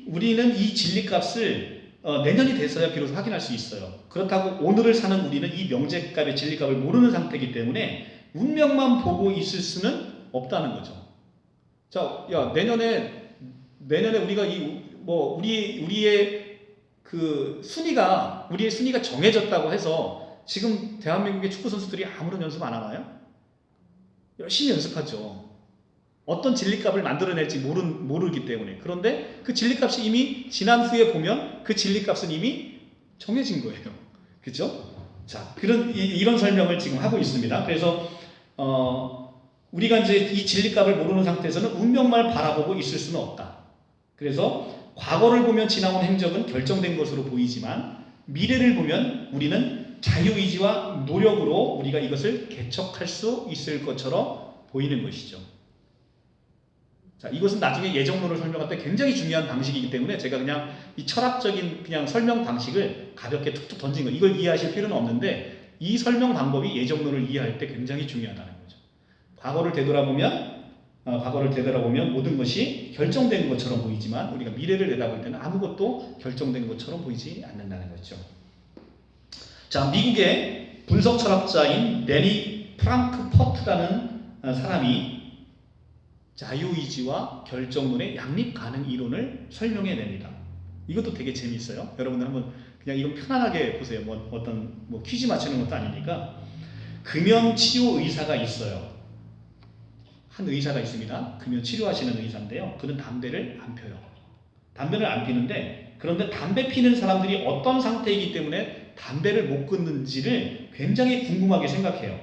우리는 이 진리값을 내년이 돼서야 비로소 확인할 수 있어요. 그렇다고 오늘을 사는 우리는 이 명제값의 진리값을 모르는 상태이기 때문에 운명만 보고 있을 수는 없다는 거죠. 자, 야, 내년에 우리가 우리의 순위가 정해졌다고 해서 지금 대한민국의 축구 선수들이 아무런 연습 안 하나요? 열심히 연습하죠. 어떤 진리값을 만들어낼지 모르기 때문에. 그런데 그 진리값이 이미 지난 후에 보면 그 진리값은 이미 정해진 거예요. 그렇죠? 자, 이런 설명을 지금 하고 있습니다. 그래서 우리가 이제 이 진리값을 모르는 상태에서는 운명만 바라보고 있을 수는 없다. 그래서 과거를 보면 지나온 행적은 결정된 것으로 보이지만 미래를 보면 우리는 자유의지와 노력으로 우리가 이것을 개척할 수 있을 것처럼 보이는 것이죠. 자, 이것은 나중에 예정론을 설명할 때 굉장히 중요한 방식이기 때문에 제가 그냥 이 철학적인 그냥 설명 방식을 가볍게 툭툭 던진 거, 이걸 이해하실 필요는 없는데 이 설명 방법이 예정론을 이해할 때 굉장히 중요하다는 거죠. 과거를 되돌아보면 모든 것이 결정된 것처럼 보이지만 우리가 미래를 내다볼 때는 아무것도 결정된 것처럼 보이지 않는다는 거죠. 자, 미국의 분석 철학자인 레니 프랑크퍼트라는 사람이 자유의지와 결정론의 양립 가능 이론을 설명해냅니다. 이것도 되게 재미있어요. 여러분들 한번 그냥 이건 편안하게 보세요. 어떤 퀴즈 맞추는 것도 아니니까. 금연치료 의사가 있어요. 한 의사가 있습니다. 금연 치료하시는 의사인데요. 그는 담배를 안 펴요. 담배를 안 피는데, 그런데 담배 피는 사람들이 어떤 상태이기 때문에 담배를 못 끊는지를 굉장히 궁금하게 생각해요.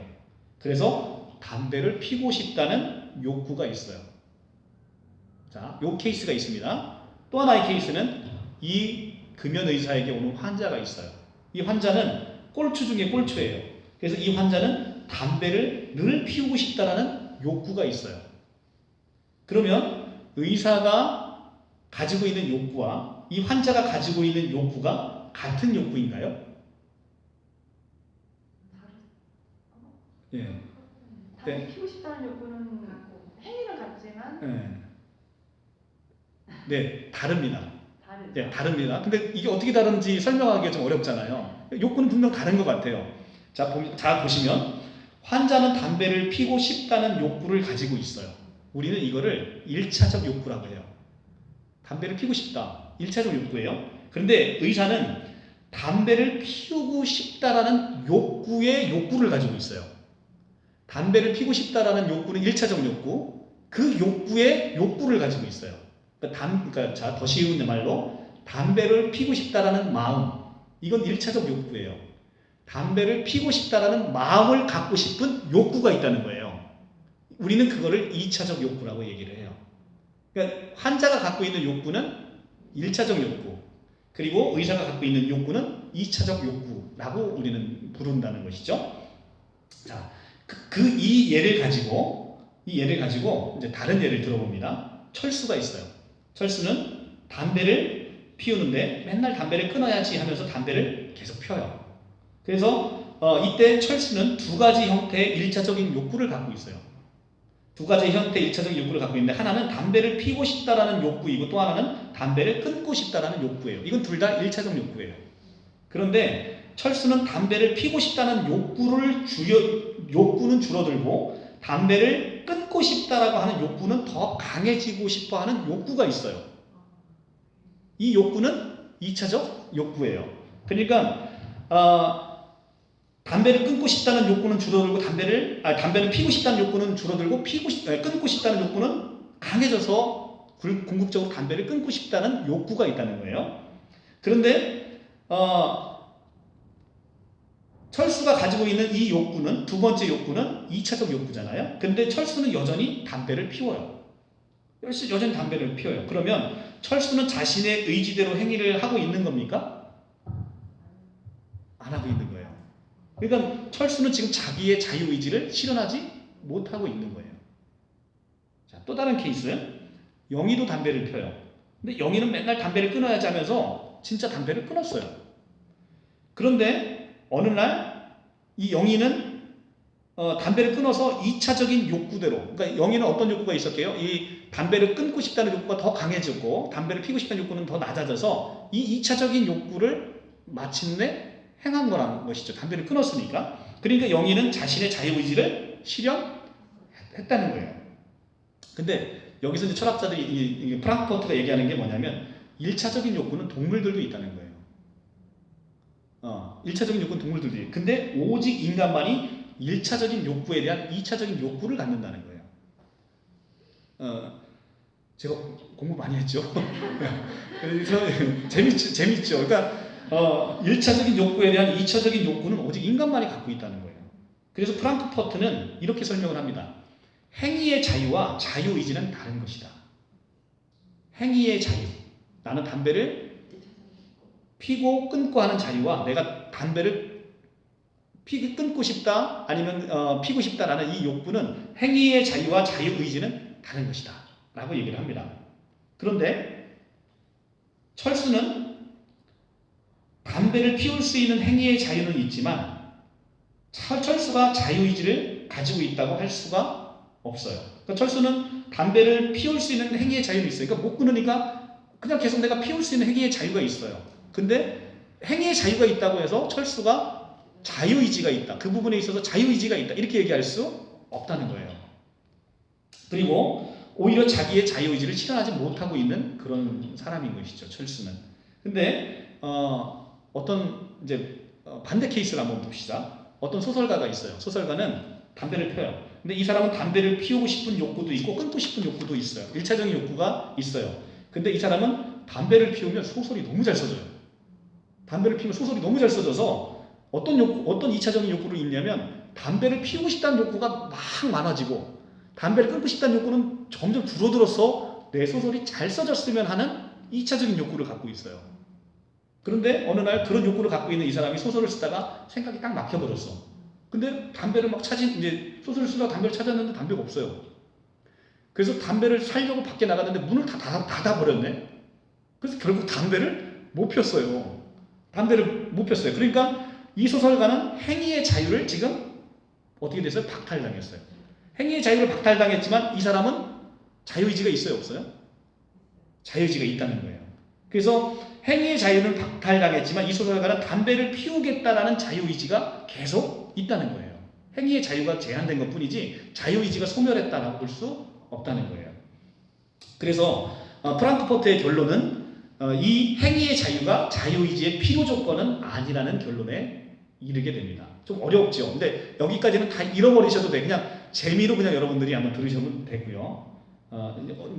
그래서 담배를 피고 싶다는 욕구가 있어요. 자, 요 케이스가 있습니다. 또 하나의 케이스는 이 금연 의사에게 오는 환자가 있어요. 이 환자는 꼴초 중에 꼴초예요. 그래서 이 환자는 담배를 늘 피우고 싶다라는 욕구가 있어요. 그러면 의사가 가지고 있는 욕구와 이 환자가 가지고 있는 욕구가 같은 욕구인가요? 예. 담배 피우고 싶다는 욕구는 행위는 같지만 네, 다릅니다. 다르죠. 네, 다릅니다. 근데 이게 어떻게 다른지 설명하기가 좀 어렵잖아요. 욕구는 분명 다른 것 같아요. 자, 보시면 환자는 담배를 피고 싶다는 욕구를 가지고 있어요. 우리는 이거를 1차적 욕구라고 해요. 담배를 피우고 싶다. 1차적 욕구예요. 그런데 의사는 담배를 피우고 싶다라는 욕구를 가지고 있어요. 담배를 피우고 싶다라는 욕구는 1차적 욕구, 그 욕구의 욕구를 가지고 있어요. 그러니까 더 쉬운 말로 담배를 피우고 싶다라는 마음, 이건 1차적 욕구예요. 담배를 피우고 싶다라는 마음을 갖고 싶은 욕구가 있다는 거예요. 우리는 그거를 2차적 욕구라고 얘기를 해요. 그러니까 환자가 갖고 있는 욕구는 1차적 욕구, 그리고 의사가 갖고 있는 욕구는 2차적 욕구라고 우리는 부른다는 것이죠. 자, 이 예를 가지고 이제 다른 예를 들어봅니다. 철수가 있어요. 철수는 담배를 피우는데 맨날 담배를 끊어야지 하면서 담배를 계속 펴요. 그래서 이때 철수는 두 가지 형태의 1차적인 욕구를 갖고 있어요. 두 가지 형태의 1차적인 욕구를 갖고 있는데, 하나는 담배를 피우고 싶다라는 욕구이고 또 하나는 담배를 끊고 싶다라는 욕구예요. 이건 둘 다 1차적 욕구예요. 그런데 철수는 담배를 피우고 싶다는 욕구는 줄어들고 담배를 끊고 싶다라고 하는 욕구는 더 강해지고 싶어하는 욕구가 있어요. 이 욕구는 2차적 욕구예요. 그러니까 담배를 끊고 싶다는 욕구는 줄어들고 담배를 피우고 싶다는 욕구는 줄어들고 끊고 싶다는 욕구는 강해져서 궁극적으로 담배를 끊고 싶다는 욕구가 있다는 거예요. 그런데 철수가 가지고 있는 이 욕구는 두 번째 욕구는 2차적 욕구잖아요. 근데 철수는 여전히 담배를 피워요. 여전히 담배를 피워요. 그러면 철수는 자신의 의지대로 행위를 하고 있는 겁니까? 안 하고 있는 거예요. 그러니까 철수는 지금 자기의 자유의지를 실현하지 못하고 있는 거예요. 자, 또 다른 케이스. 영희도 담배를 펴요. 근데 영희는 맨날 담배를 끊어야지 하면서 진짜 담배를 끊었어요. 그런데 어느 날 이 영희는 담배를 끊어서 2차적인 욕구대로, 그러니까 영희는 어떤 욕구가 있었게요? 이 담배를 끊고 싶다는 욕구가 더 강해졌고 담배를 피우고 싶다는 욕구는 더 낮아져서 이 2차적인 욕구를 마침내 행한 거라는 것이죠. 담배를 끊었으니까. 그러니까 영희는 자신의 자유의지를 실현했다는 거예요. 근데 여기서 이제 철학자들이 이 프랑크푸르트가 얘기하는 게 뭐냐면 1차적인 욕구는 동물들도 있다는 거예요. 1차적인 욕구는 동물들도 있어요. 근데 오직 인간만이 1차적인 욕구에 대한 2차적인 욕구를 갖는다는 거예요. 제가 공부 많이 했죠. 그래서 재밌죠. 그러니까 1차적인 욕구에 대한 2차적인 욕구는 오직 인간만이 갖고 있다는 거예요. 그래서 프랑크푸르트는 이렇게 설명을 합니다. 행위의 자유와 자유의지는 다른 것이다. 행위의 자유, 나는 담배를 피고 끊고 하는 자유와 내가 담배를 끊고 싶다 아니면 피고 싶다라는 이 욕구는 행위의 자유와 자유의지는 다른 것이다 라고 얘기를 합니다. 그런데 철수는 담배를 피울 수 있는 행위의 자유는 있지만 철수가 자유의지를 가지고 있다고 할 수가 없어요. 그러니까 철수는 담배를 피울 수 있는 행위의 자유는 있어요. 그러니까 못 끊으니까 그냥 계속 내가 피울 수 있는 행위의 자유가 있어요. 근데 행위의 자유가 있다고 해서 철수가 자유의지가 있다, 그 부분에 있어서 자유의지가 있다 이렇게 얘기할 수 없다는 거예요. 그리고 오히려 자기의 자유의지를 실현하지 못하고 있는 그런 사람인 것이죠, 철수는. 근데 어떤 이제 반대 케이스를 한번 봅시다. 어떤 소설가가 있어요. 소설가는 담배를 펴요. 근데 이 사람은 담배를 피우고 싶은 욕구도 있고 끊고 싶은 욕구도 있어요. 1차적인 욕구가 있어요. 근데 이 사람은 담배를 피우면 소설이 너무 잘 써져요. 담배를 피우면 소설이 너무 잘 써져서 어떤 2차적인 욕구를 있냐면 담배를 피우고 싶다는 욕구가 막 많아지고 담배를 끊고 싶다는 욕구는 점점 줄어들어서 내 소설이 잘 써졌으면 하는 2차적인 욕구를 갖고 있어요. 그런데 어느 날 그런 욕구를 갖고 있는 이 사람이 소설을 쓰다가 생각이 딱 막혀버렸어. 근데 담배를 막 이제 소설을 쓰다가 담배를 찾았는데 담배가 없어요. 그래서 담배를 사려고 밖에 나갔는데 문을 다 닫아버렸네. 그래서 결국 담배를 못 폈어요. 그러니까 이 소설가는 행위의 자유를 지금 어떻게 됐어요? 박탈당했어요. 행위의 자유를 박탈당했지만 이 사람은 자유의지가 있어요, 없어요? 자유의지가 있다는 거예요. 그래서 행위의 자유는 박탈당했지만 이 소설가는 담배를 피우겠다라는 자유의지가 계속 있다는 거예요. 행위의 자유가 제한된 것뿐이지 자유의지가 소멸했다라고 볼 수 없다는 거예요. 그래서 프랑크푸르트의 결론은 이 행위의 자유가 자유의지의 필요 조건은 아니라는 결론에 이르게 됩니다. 좀 어렵죠. 근데 여기까지는 다 잃어버리셔도 돼. 그냥 재미로 그냥 여러분들이 한번 들으셔도 되고요.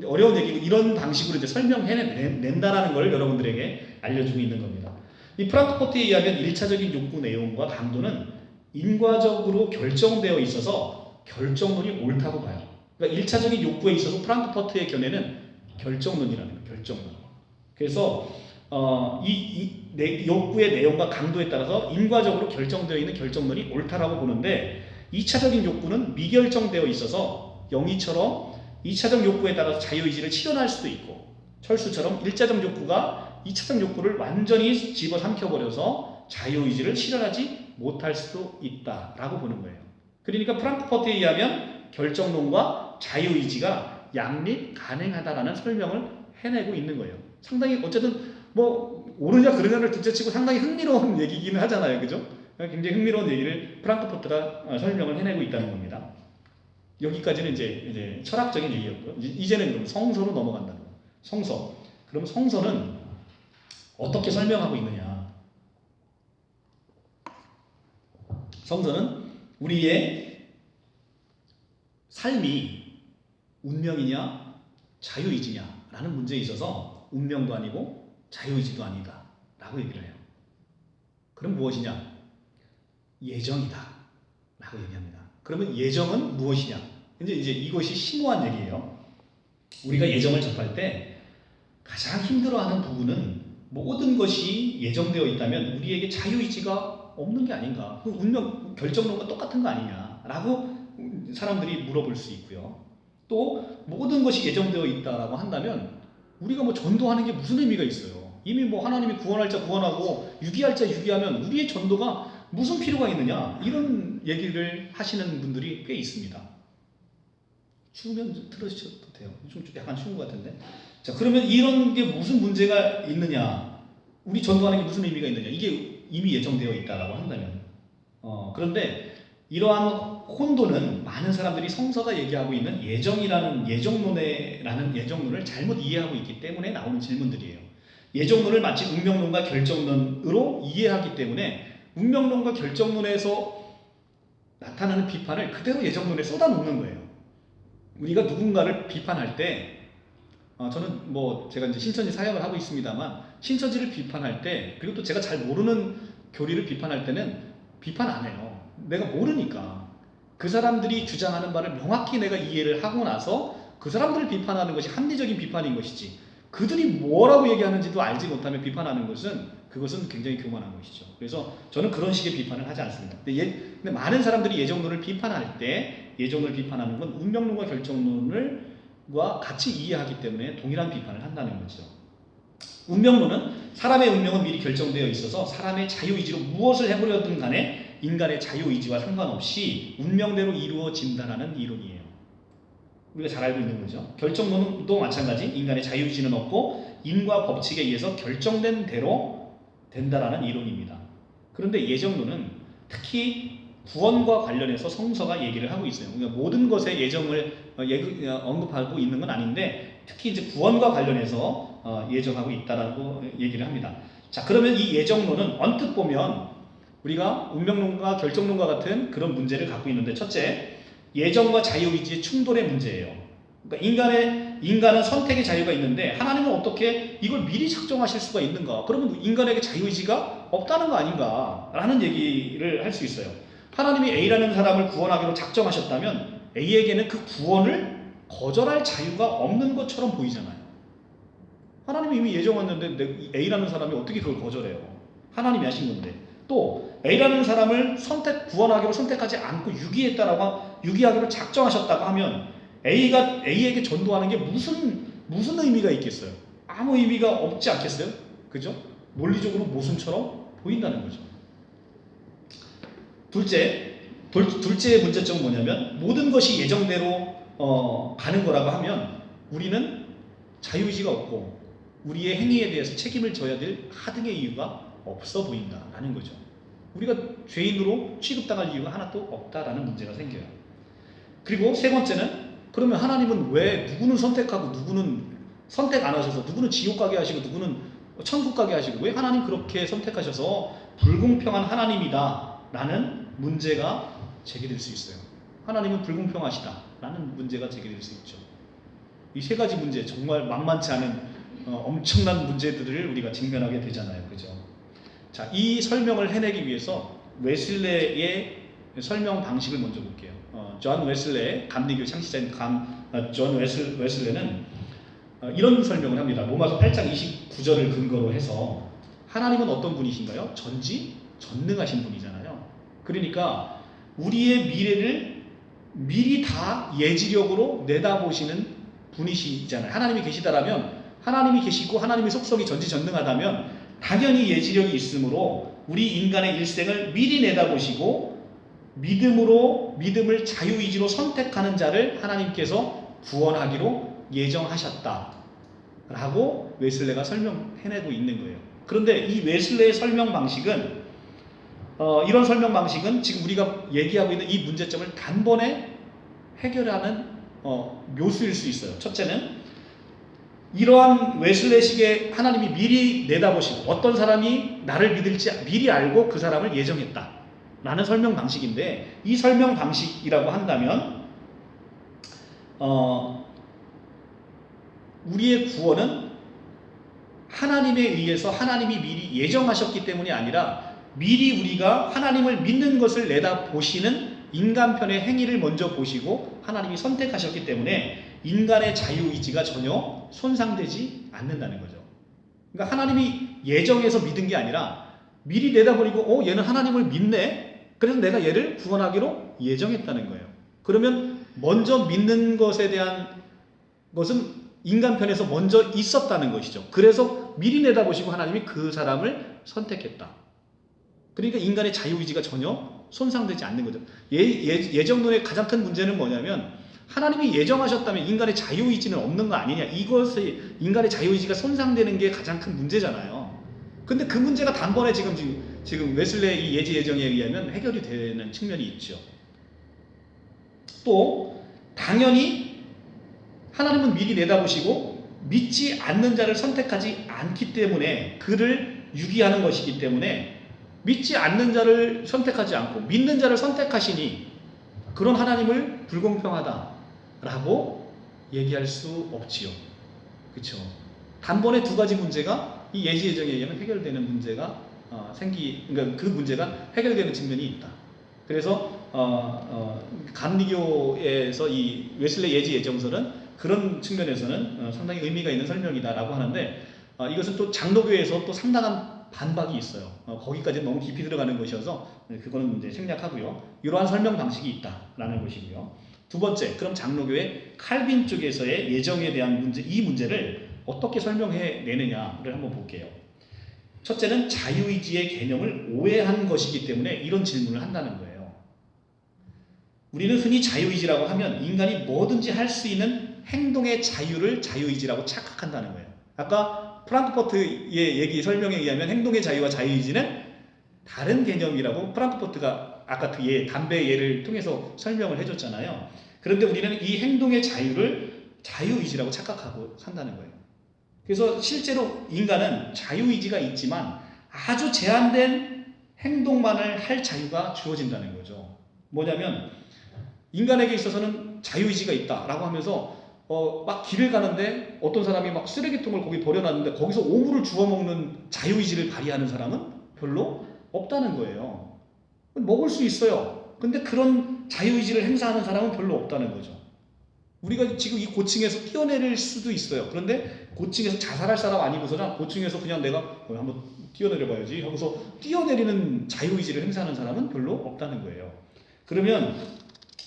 어려운 얘기고 이런 방식으로 이제 설명해낸다라는 걸 여러분들에게 알려주고 있는 겁니다. 이 프랑크푸르트에 의하면 1차적인 욕구 내용과 강도는 인과적으로 결정되어 있어서 결정론이 옳다고 봐요. 그러니까 1차적인 욕구에 있어서 프랑크푸르트의 견해는 결정론이라는 거예요. 결정론. 그래서 이 욕구의 내용과 강도에 따라서 인과적으로 결정되어 있는 결정론이 옳다라고 보는데 2차적인 욕구는 미결정되어 있어서 영희처럼 2차적 욕구에 따라서 자유의지를 실현할 수도 있고 철수처럼 1차적 욕구가 2차적 욕구를 완전히 집어삼켜버려서 자유의지를 실현하지 못할 수도 있다라고 보는 거예요. 그러니까 프랑크푸르트에 의하면 결정론과 자유의지가 양립 가능하다라는 설명을 해내고 있는 거예요. 상당히 어쨌든 뭐 옳으냐 그르냐를 둘째치고 상당히 흥미로운 얘기기는 하잖아요, 그죠? 굉장히 흥미로운 얘기를 프랑크푸르트가 설명을 해내고 있다는 겁니다. 여기까지는 이제 철학적인 얘기였고요. 이제는 그럼 성서로 넘어간다는 거예요. 성서. 그럼 성서는 어떻게 설명하고 있느냐? 성서는 우리의 삶이 운명이냐 자유의지냐라는 문제에 있어서 운명도 아니고 자유의지도 아니다 라고 얘기를 해요. 그럼 무엇이냐? 예정이다 라고 얘기합니다. 그러면 예정은 무엇이냐? 이제 이것이 심오한 얘기예요. 우리가 예정을 접할 때 가장 힘들어하는 부분은 모든 것이 예정되어 있다면 우리에게 자유의지가 없는 게 아닌가? 그 운명 결정론과 똑같은 거 아니냐라고 사람들이 물어볼 수 있고요. 또 모든 것이 예정되어 있다라고 한다면 우리가 뭐 전도하는 게 무슨 의미가 있어요? 이미 뭐 하나님이 구원할 자 구원하고 유기할 자 유기하면 우리의 전도가 무슨 필요가 있느냐? 이런 얘기를 하시는 분들이 꽤 있습니다. 추우면 들으셔도 돼요. 좀 약간 추운 것 같은데. 자, 그러면 이런 게 무슨 문제가 있느냐? 우리 전도하는 게 무슨 의미가 있느냐? 이게 이미 예정되어 있다라고 한다면. 그런데 이러한 혼돈은 많은 사람들이 성서가 얘기하고 있는 예정이라는 예정론을 잘못 이해하고 있기 때문에 나오는 질문들이에요. 예정론을 마치 운명론과 결정론으로 이해하기 때문에 운명론과 결정론에서 나타나는 비판을 그대로 예정론에 쏟아놓는 거예요. 우리가 누군가를 비판할 때 저는 뭐 제가 이제 신천지 사역을 하고 있습니다만 신천지를 비판할 때 그리고 또 제가 잘 모르는 교리를 비판할 때는 비판 안 해요. 내가 모르니까 그 사람들이 주장하는 바를 명확히 내가 이해를 하고 나서 그 사람들을 비판하는 것이 합리적인 비판인 것이지 그들이 뭐라고 얘기하는지도 알지 못하면 비판하는 것은 그것은 굉장히 교만한 것이죠. 그래서 저는 그런 식의 비판을 하지 않습니다. 근데 많은 사람들이 예정론을 비판할 때 예정론을 비판하는 건 운명론과 결정론과 같이 이해하기 때문에 동일한 비판을 한다는 거죠. 운명론은 사람의 운명은 미리 결정되어 있어서 사람의 자유의지로 무엇을 해보려든 간에 인간의 자유의지와 상관없이 운명대로 이루어진다는 이론이에요. 우리가 잘 알고 있는 거죠. 결정론도 마찬가지 인간의 자유의지는 없고 인과 법칙에 의해서 결정된 대로 된다라는 이론입니다. 그런데 예정론은 특히 구원과 관련해서 성서가 얘기를 하고 있어요. 그러니까 모든 것에 예정을 언급하고 있는 건 아닌데 특히 이제 구원과 관련해서 예정하고 있다라고 얘기를 합니다. 자, 그러면 이 예정론은 언뜻 보면 우리가 운명론과 결정론과 같은 그런 문제를 갖고 있는데 첫째, 예정과 자유의지의 충돌의 문제예요. 그러니까 인간은 선택의 자유가 있는데 하나님은 어떻게 이걸 미리 작정하실 수가 있는가? 그러면 인간에게 자유의지가 없다는 거 아닌가? 라는 얘기를 할 수 있어요. 하나님이 A라는 사람을 구원하기로 작정하셨다면 A에게는 그 구원을 거절할 자유가 없는 것처럼 보이잖아요. 하나님이 이미 예정했는데 A라는 사람이 어떻게 그걸 거절해요? 하나님이 하신 건데. 또 A라는 사람을 구원하기로 선택하지 않고 유기하기로 작정하셨다고 하면 A가 A에게 전도하는 게 무슨 의미가 있겠어요? 아무 의미가 없지 않겠어요? 그죠? 논리적으로 모순처럼 보인다는 거죠. 둘째의 문제점은 뭐냐면 모든 것이 예정대로 가는 거라고 하면 우리는 자유의지가 없고 우리의 행위에 대해서 책임을 져야 될 하등의 이유가 없어 보인다라는 거죠. 우리가 죄인으로 취급당할 이유가 하나도 없다라는 문제가 생겨요. 그리고 세 번째는 그러면 하나님은 왜 누구는 선택하고 누구는 선택 안 하셔서 누구는 지옥 가게 하시고 누구는 천국 가게 하시고 왜 하나님 그렇게 선택하셔서 불공평한 하나님이다 라는 문제가 제기될 수 있어요. 하나님은 불공평하시다 라는 문제가 제기될 수 있죠. 이 세 가지 문제 정말 만만치 않은 엄청난 문제들을 우리가 직면하게 되잖아요. 그죠? 자, 이 설명을 해내기 위해서 웨슬레의 설명 방식을 먼저 볼게요. 존 웨슬레 감리교 창시자인 존 웨슬레는 이런 설명을 합니다. 로마서 8장 29절을 근거로 해서 하나님은 어떤 분이신가요? 전능하신 분이잖아요. 그러니까 우리의 미래를 미리 다 예지력으로 내다보시는 분이시잖아요. 하나님이 계시다라면 하나님이 계시고 하나님의 속성이 전지전능하다면 당연히 예지력이 있으므로 우리 인간의 일생을 미리 내다보시고 믿음을 자유의지로 선택하는 자를 하나님께서 구원하기로 예정하셨다라고 웨슬레가 설명해내고 있는 거예요. 그런데 이 웨슬레의 설명 방식은 이런 설명 방식은 지금 우리가 얘기하고 있는 이 문제점을 단번에 해결하는 묘수일 수 있어요. 첫째는 이러한 웨슬레식의 하나님이 미리 내다보시고 어떤 사람이 나를 믿을지 미리 알고 그 사람을 예정했다 라는 설명 방식인데 이 설명 방식이라고 한다면 우리의 구원은 하나님에 의해서 하나님이 미리 예정하셨기 때문이 아니라 미리 우리가 하나님을 믿는 것을 내다보시는 인간편의 행위를 먼저 보시고 하나님이 선택하셨기 때문에 인간의 자유의지가 전혀 손상되지 않는다는 거죠. 그러니까 하나님이 예정해서 믿은 게 아니라 미리 내다버리고 얘는 하나님을 믿네? 그래서 내가 얘를 구원하기로 예정했다는 거예요. 그러면 먼저 믿는 것에 대한 것은 인간편에서 먼저 있었다는 것이죠. 그래서 미리 내다보시고 하나님이 그 사람을 선택했다. 그러니까 인간의 자유의지가 전혀 손상되지 않는 거죠. 예정론의 가장 큰 문제는 뭐냐면 하나님이 예정하셨다면 인간의 자유의지는 없는 거 아니냐. 이것이 인간의 자유의지가 손상되는 게 가장 큰 문제잖아요. 근데 그 문제가 단번에 지금 웨슬레의 이 예지 예정에 의하면 해결이 되는 측면이 있죠. 또 당연히 하나님은 미리 내다보시고 믿지 않는 자를 선택하지 않기 때문에 그를 유기하는 것이기 때문에 믿지 않는 자를 선택하지 않고 믿는 자를 선택하시니 그런 하나님을 불공평하다라고 얘기할 수 없지요. 그렇죠? 단번에 두 가지 문제가 이 예지 예정에 의하면 해결되는 문제가 그러니까 그 문제가 해결되는 측면이 있다. 그래서 감리교에서 이 웨슬레 예지 예정설은 그런 측면에서는 상당히 의미가 있는 설명이다라고 하는데 이것은 또 장로교에서 또 상당한 반박이 있어요. 거기까지 너무 깊이 들어가는 것이어서 그거는 이제 생략하고요. 이러한 설명 방식이 있다라는 것이고요. 두 번째, 그럼 장로교의 칼빈 쪽에서의 예정에 대한 문제, 이 문제를 어떻게 설명해 내느냐를 한번 볼게요. 첫째는 자유의지의 개념을 오해한 것이기 때문에 이런 질문을 한다는 거예요. 우리는 흔히 자유의지라고 하면 인간이 뭐든지 할 수 있는 행동의 자유를 자유의지라고 착각한다는 거예요. 아까 프랑크포트의 얘기 설명에 의하면 행동의 자유와 자유의지는 다른 개념이라고 프랑크포트가 아까 그 담배 예를 통해서 설명을 해줬잖아요. 그런데 우리는 이 행동의 자유를 자유의지라고 착각하고 산다는 거예요. 그래서 실제로 인간은 자유의지가 있지만 아주 제한된 행동만을 할 자유가 주어진다는 거죠. 뭐냐면 인간에게 있어서는 자유의지가 있다라고 하면서 막 길을 가는데 어떤 사람이 막 쓰레기통을 거기 버려놨는데 거기서 오물을 주워 먹는 자유의지를 발휘하는 사람은 별로 없다는 거예요. 먹을 수 있어요. 근데 그런 자유의지를 행사하는 사람은 별로 없다는 거죠. 우리가 지금 이 고층에서 뛰어내릴 수도 있어요. 그런데 고층에서 자살할 사람 아니고서는 고층에서 그냥 내가 한번 뛰어내려봐야지 하고서 뛰어내리는 자유의지를 행사하는 사람은 별로 없다는 거예요. 그러면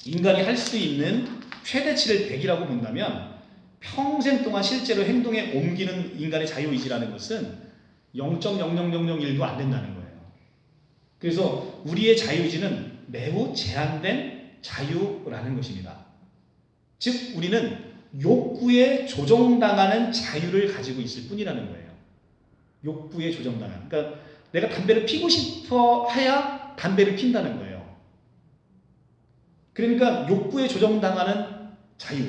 인간이 할 수 있는 최대치를 100이라고 본다면 평생 동안 실제로 행동에 옮기는 인간의 자유의지라는 것은 0.00001도 안 된다는 거예요. 그래서 우리의 자유의지는 매우 제한된 자유라는 것입니다. 즉 우리는 욕구에 조정당하는 자유를 가지고 있을 뿐이라는 거예요. 욕구에 조정당하는. 그러니까 내가 담배를 피고 싶어 해야 담배를 핀다는 거예요. 그러니까 욕구에 조정당하는 자유.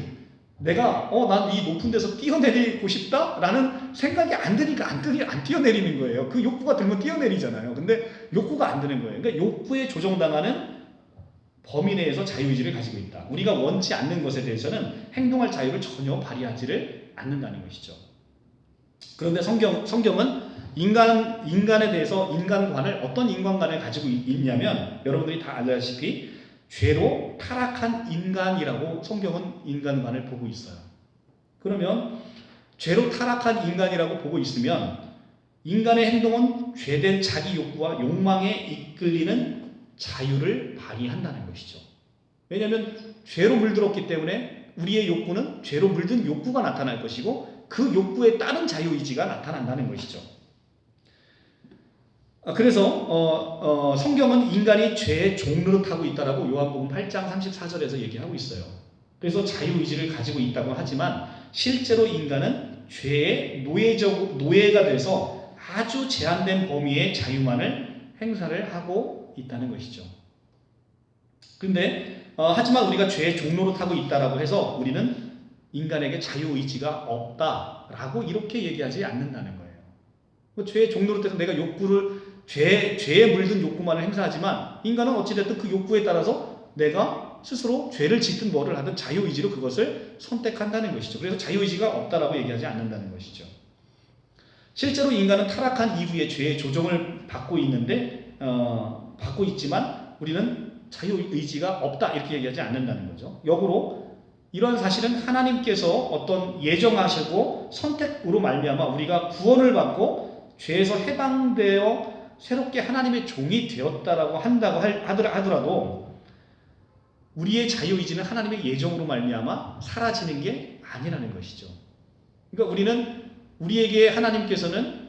내가 난 이 높은 데서 뛰어내리고 싶다라는 생각이 안 드니까 안 뛰어내리는 거예요. 그 욕구가 들면 뛰어내리잖아요. 근데 욕구가 안 드는 거예요. 그러니까 욕구에 조정당하는 범위 내에서 자유의지를 가지고 있다. 우리가 원치 않는 것에 대해서는 행동할 자유를 전혀 발휘하지를 않는다는 것이죠. 그런데 성경은 인간에 대해서 인간관을 어떤 인간관을 가지고 있냐면 여러분들이 다 알다시피 죄로 타락한 인간이라고 성경은 인간관을 보고 있어요. 그러면 죄로 타락한 인간이라고 보고 있으면 인간의 행동은 죄된 자기 욕구와 욕망에 이끌리는 자유를 발휘한다는 것이죠. 왜냐하면 죄로 물들었기 때문에 우리의 욕구는 죄로 물든 욕구가 나타날 것이고 그 욕구에 따른 자유의지가 나타난다는 것이죠. 그래서 성경은 인간이 죄의 종노릇하고 있다라고 요한복음 8장 34절에서 얘기하고 있어요. 그래서 자유의지를 가지고 있다고 하지만 실제로 인간은 죄의 노예가 돼서 아주 제한된 범위의 자유만을 행사를 하고 있다는 것이죠. 그런데 하지만 우리가 죄의 종노릇하고 있다라고 해서 우리는 인간에게 자유의지가 없다라고 이렇게 얘기하지 않는다는 거예요. 죄의 종노릇해서 내가 죄에 물든 욕구만을 행사하지만 인간은 어찌됐든 그 욕구에 따라서 내가 스스로 죄를 짓든 뭐를 하든 자유의지로 그것을 선택한다는 것이죠. 그래서 자유의지가 없다라고 얘기하지 않는다는 것이죠. 실제로 인간은 타락한 이후에 죄의 조정을 받고 있는데 받고 있지만 우리는 자유의지가 없다 이렇게 얘기하지 않는다는 거죠. 역으로 이런 사실은 하나님께서 어떤 예정하시고 선택으로 말미암아 우리가 구원을 받고 죄에서 해방되어 새롭게 하나님의 종이 되었다라고 한다고 하더라도 우리의 자유의지는 하나님의 예정으로 말미암아 사라지는 게 아니라는 것이죠. 그러니까 우리는 우리에게 하나님께서는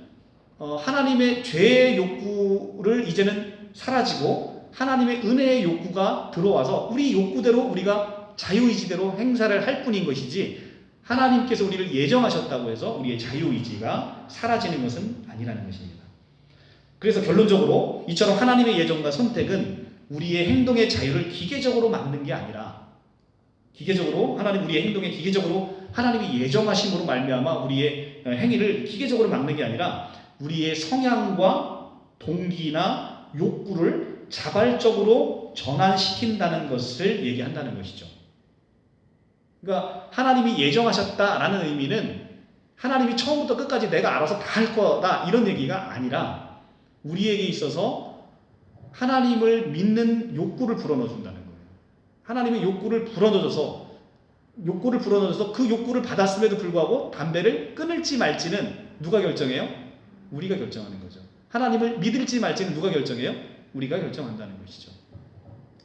하나님의 죄의 욕구를 이제는 사라지고 하나님의 은혜의 욕구가 들어와서 우리 욕구대로 우리가 자유의지대로 행사를 할 뿐인 것이지 하나님께서 우리를 예정하셨다고 해서 우리의 자유의지가 사라지는 것은 아니라는 것입니다. 그래서 결론적으로 이처럼 하나님의 예정과 선택은 우리의 행동의 자유를 기계적으로 막는 게 아니라 기계적으로 우리의 행동에 기계적으로 하나님이 예정하심으로 말미암아 우리의 행위를 기계적으로 막는 게 아니라 우리의 성향과 동기나 욕구를 자발적으로 전환시킨다는 것을 얘기한다는 것이죠. 그러니까 하나님이 예정하셨다라는 의미는 하나님이 처음부터 끝까지 내가 알아서 다 할 거다 이런 얘기가 아니라 우리에게 있어서 하나님을 믿는 욕구를 불어넣어준다는 거예요. 하나님의 욕구를 불어넣어줘서 그 욕구를 받았음에도 불구하고 담배를 끊을지 말지는 누가 결정해요? 우리가 결정하는 거죠. 하나님을 믿을지 말지는 누가 결정해요? 우리가 결정한다는 것이죠.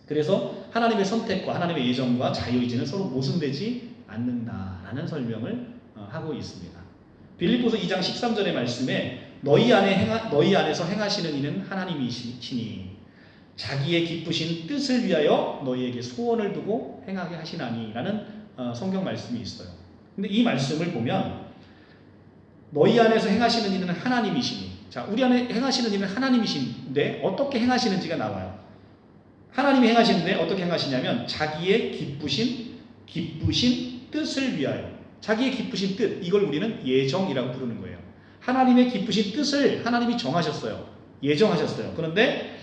그래서 하나님의 선택과 하나님의 예정과 자유의지는 서로 모순되지 않는다라는 설명을 하고 있습니다. 빌립보서 2장 13절의 말씀에 너희 안에서 행하시는 이는 하나님이시니 자기의 기쁘신 뜻을 위하여 너희에게 소원을 두고 행하게 하시나니 라는 성경 말씀이 있어요. 근데 이 말씀을 보면 너희 안에서 행하시는 이는 하나님이시니 자, 우리 안에 행하시는 이는 하나님이신데 어떻게 행하시는지가 나와요. 하나님이 행하시는데 어떻게 행하시냐면 자기의 기쁘신 뜻을 위하여 자기의 기쁘신 뜻 이걸 우리는 예정이라고 부르는 거예요. 하나님의 기쁘신 뜻을 하나님이 정하셨어요. 예정하셨어요. 그런데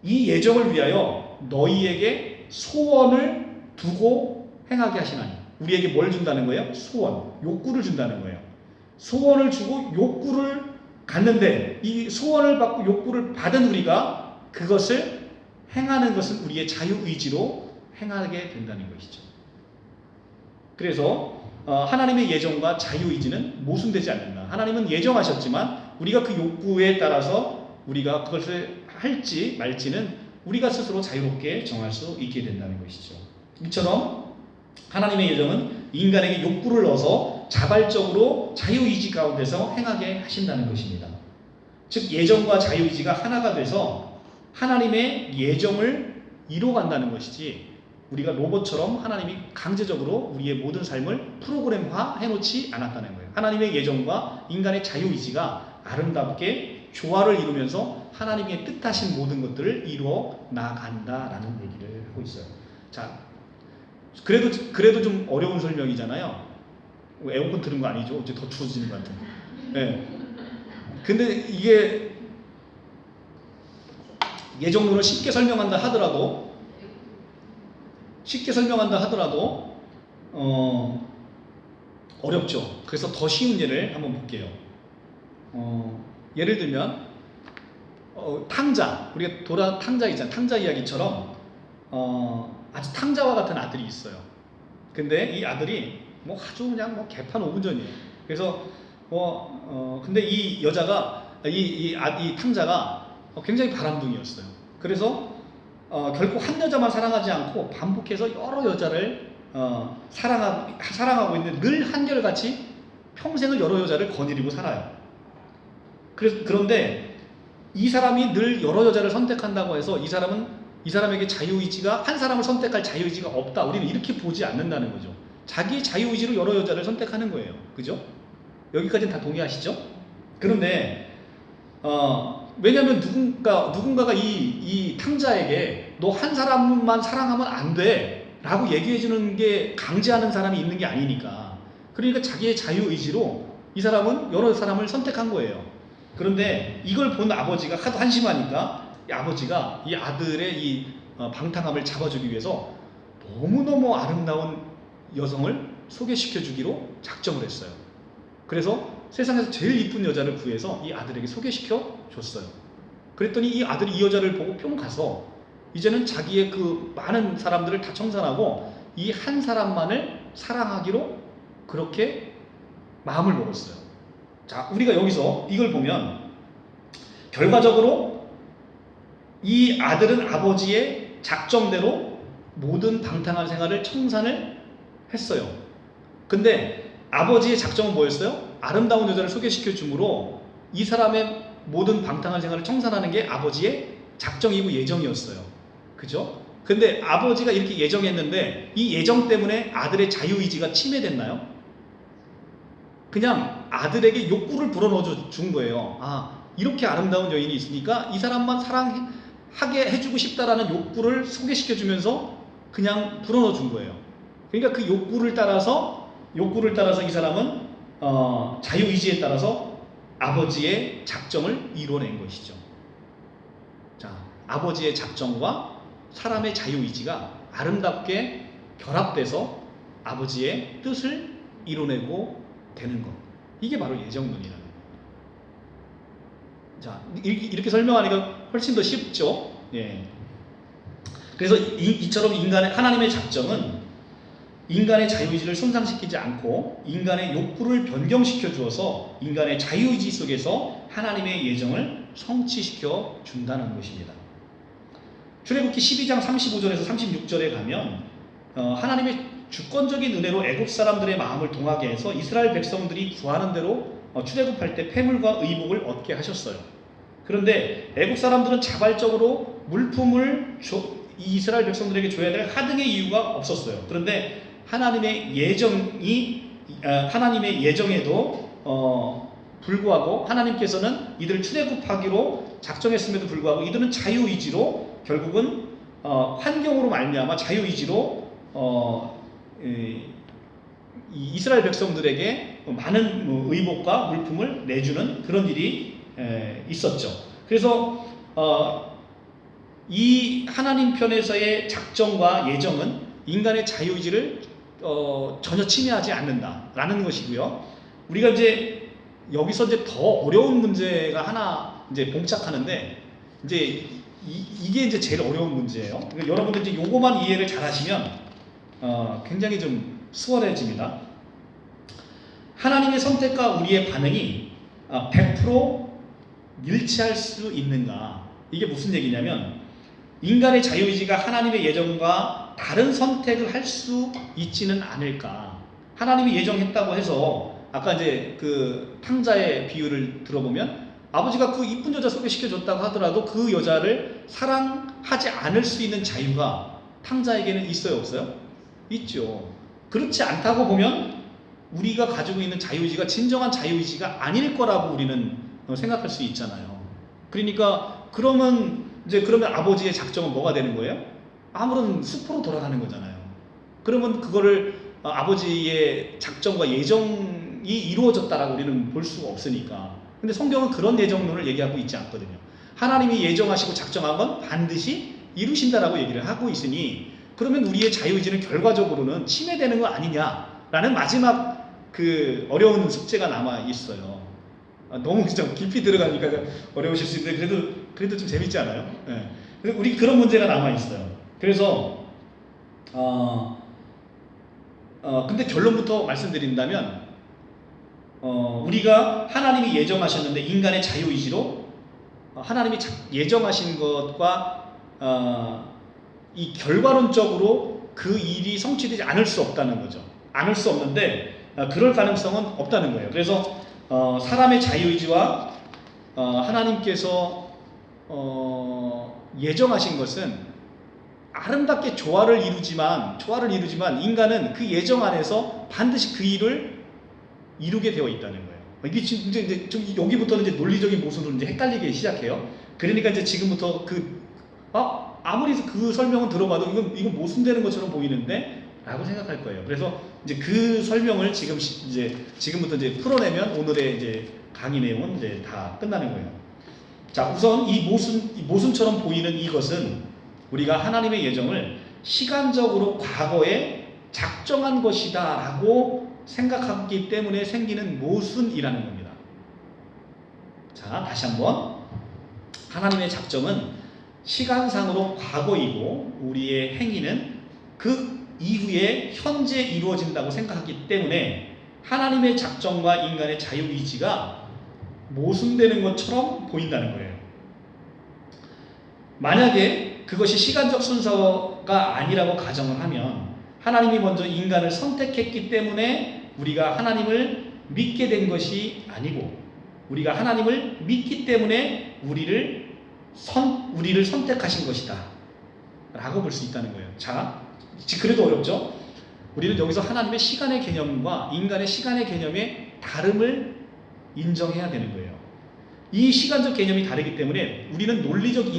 이 예정을 위하여 너희에게 소원을 두고 행하게 하시나니 우리에게 뭘 준다는 거예요? 소원, 욕구를 준다는 거예요. 소원을 주고 욕구를 갖는데 이 소원을 받고 욕구를 받은 우리가 그것을 행하는 것은 우리의 자유의지로 행하게 된다는 것이죠. 그래서 하나님의 예정과 자유의지는 모순되지 않는다. 하나님은 예정하셨지만 우리가 그 욕구에 따라서 우리가 그것을 할지 말지는 우리가 스스로 자유롭게 정할 수 있게 된다는 것이죠. 이처럼 하나님의 예정은 인간에게 욕구를 넣어서 자발적으로 자유의지 가운데서 행하게 하신다는 것입니다. 즉 예정과 자유의지가 하나가 돼서 하나님의 예정을 이뤄간다는 것이지 우리가 로봇처럼 하나님이 강제적으로 우리의 모든 삶을 프로그램화 해놓지 않았다는 거예요. 하나님의 예정과 인간의 자유의지가 아름답게 조화를 이루면서 하나님의 뜻하신 모든 것들을 이루어 나간다라는 얘기를 하고 있어요. 자, 그래도 좀 어려운 설명이잖아요. 에어컨 틀은 거 아니죠? 어째 더 추워지는 것 같은. 네. 근데 이게 예정론을 쉽게 설명한다 하더라도 어렵죠. 그래서 더 쉬운 예를 한번 볼게요. 예를 들면 탕자, 우리가 탕자 있잖아요. 탕자 이야기처럼 아주 탕자와 같은 아들이 있어요. 근데 이 아들이 아주 그냥 개판 5분 전이에요. 그래서 근데 이 여자가 이 탕자가 굉장히 바람둥이였어요. 그래서 결코 한 여자만 사랑하지 않고 반복해서 여러 여자를 사랑하고 있는데 늘 한결같이 평생을 여러 여자를 거느리고 살아요. 그런데 이 사람이 늘 여러 여자를 선택한다고 해서 이 사람에게 자유의지가 한 사람을 선택할 자유의지가 없다. 우리는 이렇게 보지 않는다는 거죠. 자기 자유의지로 여러 여자를 선택하는 거예요. 그죠? 여기까지는 다 동의하시죠? 그런데 왜냐하면 누군가가 이 탕자에게 너 한 사람만 사랑하면 안 돼 라고 얘기해주는 게 강제하는 사람이 있는 게 아니니까. 그러니까 자기의 자유의지로 이 사람은 여러 사람을 선택한 거예요. 그런데 이걸 본 아버지가 하도 한심하니까 이 아버지가 이 아들의 이 방탕함을 잡아주기 위해서 너무너무 아름다운 여성을 소개시켜주기로 작정을 했어요. 그래서 세상에서 제일 이쁜 여자를 구해서 이 아들에게 소개시켜 줬어요. 그랬더니 이 아들이 이 여자를 보고 뿅 가서 이제는 자기의 그 많은 사람들을 다 청산하고 이 한 사람만을 사랑하기로 그렇게 마음을 먹었어요. 자, 우리가 여기서 이걸 보면 결과적으로 이 아들은 아버지의 작정대로 모든 방탕한 생활을 청산을 했어요. 근데 아버지의 작정은 뭐였어요? 아름다운 여자를 소개시켜 주므로 이 사람의 모든 방탕한 생활을 청산하는 게 아버지의 작정이고 예정이었어요. 그죠? 근데 아버지가 이렇게 예정했는데 이 예정 때문에 아들의 자유의지가 침해됐나요? 그냥 아들에게 욕구를 불어넣어 준 거예요. 아, 이렇게 아름다운 여인이 있으니까 이 사람만 사랑하게 해주고 싶다라는 욕구를 소개시켜 주면서 그냥 불어넣어 준 거예요. 그러니까 그 욕구를 따라서 이 사람은 자유의지에 따라서 아버지의 작정을 이뤄낸 것이죠. 자, 아버지의 작정과 사람의 자유의지가 아름답게 결합돼서 아버지의 뜻을 이뤄내고 되는 것. 이게 바로 예정론이라는 거예요. 자, 이렇게 설명하니까 훨씬 더 쉽죠. 예. 그래서 이처럼 하나님의 작정은 인간의 자유의지를 손상시키지 않고 인간의 욕구를 변경시켜 주어서 인간의 자유의지 속에서 하나님의 예정을 성취시켜 준다는 것입니다. 출애굽기 12장 35절에서 36절에 가면 하나님의 주권적인 은혜로 애굽 사람들의 마음을 동하게 해서 이스라엘 백성들이 구하는 대로 출애굽할 때 폐물과 의복을 얻게 하셨어요. 그런데 애굽 사람들은 자발적으로 물품을 이스라엘 백성들에게 줘야 될 하등의 이유가 없었어요. 그런데 하나님의 예정에도 불구하고 하나님께서는 이들을 출애굽하기로 작정했음에도 불구하고 이들은 자유의지로 결국은 환경으로 말미암아 자유의지로 이스라엘 백성들에게 많은 의복과 물품을 내주는 그런 일이 있었죠. 그래서 이 하나님 편에서의 작정과 예정은 인간의 자유의지를 전혀 침해하지 않는다라는 것이고요. 우리가 이제 여기서 이제 더 어려운 문제가 하나 이제 봉착하는데 이제 이게 이제 제일 어려운 문제예요. 그러니까 여러분들 이제 요거만 이해를 잘하시면 굉장히 좀 수월해집니다. 하나님의 선택과 우리의 반응이 100% 일치할 수 있는가? 이게 무슨 얘기냐면 인간의 자유의지가 하나님의 예정과 다른 선택을 할 수 있지는 않을까? 하나님이 예정했다고 해서 아까 이제 그 탕자의 비유를 들어보면 아버지가 그 이쁜 여자 소개시켜줬다고 하더라도 그 여자를 사랑하지 않을 수 있는 자유가 탕자에게는 있어요, 없어요? 있죠. 그렇지 않다고 보면 우리가 가지고 있는 자유의지가 진정한 자유의지가 아닐 거라고 우리는 생각할 수 있잖아요. 그러니까 그러면 아버지의 작정은 뭐가 되는 거예요? 아무런 수포로 돌아가는 거잖아요. 그러면 그거를 아버지의 작정과 예정이 이루어졌다라고 우리는 볼 수가 없으니까. 근데 성경은 그런 예정론을 얘기하고 있지 않거든요. 하나님이 예정하시고 작정한 건 반드시 이루신다라고 얘기를 하고 있으니 그러면 우리의 자유의지는 결과적으로는 침해되는 거 아니냐라는 마지막 그 어려운 숙제가 남아 있어요. 너무 좀 깊이 들어가니까 어려우실 수 있는데 그래도 좀 재밌지 않아요? 네. 우리 그런 문제가 남아 있어요. 그래서 근데 결론부터 말씀드린다면 우리가 하나님이 예정하셨는데 인간의 자유의지로 하나님이 예정하신 것과 이 결과론적으로 그 일이 성취되지 않을 수 없다는 거죠. 않을 수 없는데 그럴 가능성은 없다는 거예요. 그래서 사람의 자유의지와 하나님께서 예정하신 것은 아름답게 조화를 이루지만 인간은 그 예정 안에서 반드시 그 일을 이루게 되어 있다는 거예요. 이게 이제 좀 여기부터는 이제 논리적인 모순으로 이제 헷갈리기 시작해요. 그러니까 이제 지금부터 아무리 그 설명은 들어봐도 이건 모순되는 것처럼 보이는데 라고 생각할 거예요. 그래서 이제 그 설명을 지금부터 이제 풀어내면 오늘의 이제 강의 내용은 이제 다 끝나는 거예요. 자, 우선 이 모순처럼 보이는 이것은 우리가 하나님의 예정을 시간적으로 과거에 작정한 것이다 라고 생각하기 때문에 생기는 모순이라는 겁니다. 자, 다시 한번 하나님의 작정은 시간상으로 과거이고 우리의 행위는 그 이후에 현재 이루어진다고 생각하기 때문에 하나님의 작정과 인간의 자유의지가 모순되는 것처럼 보인다는 거예요. 만약에 그것이 시간적 순서가 아니라고 가정을 하면 하나님이 먼저 인간을 선택했기 때문에 우리가 하나님을 믿게 된 것이 아니고 우리가 하나님을 믿기 때문에 우리를 선택하신 것이다 라고 볼 수 있다는 거예요. 자, 그래도 어렵죠? 우리는 여기서 하나님의 시간의 개념과 인간의 시간의 개념의 다름을 인정해야 되는 거예요. 이 시간적 개념이 다르기 때문에 우리는 논리적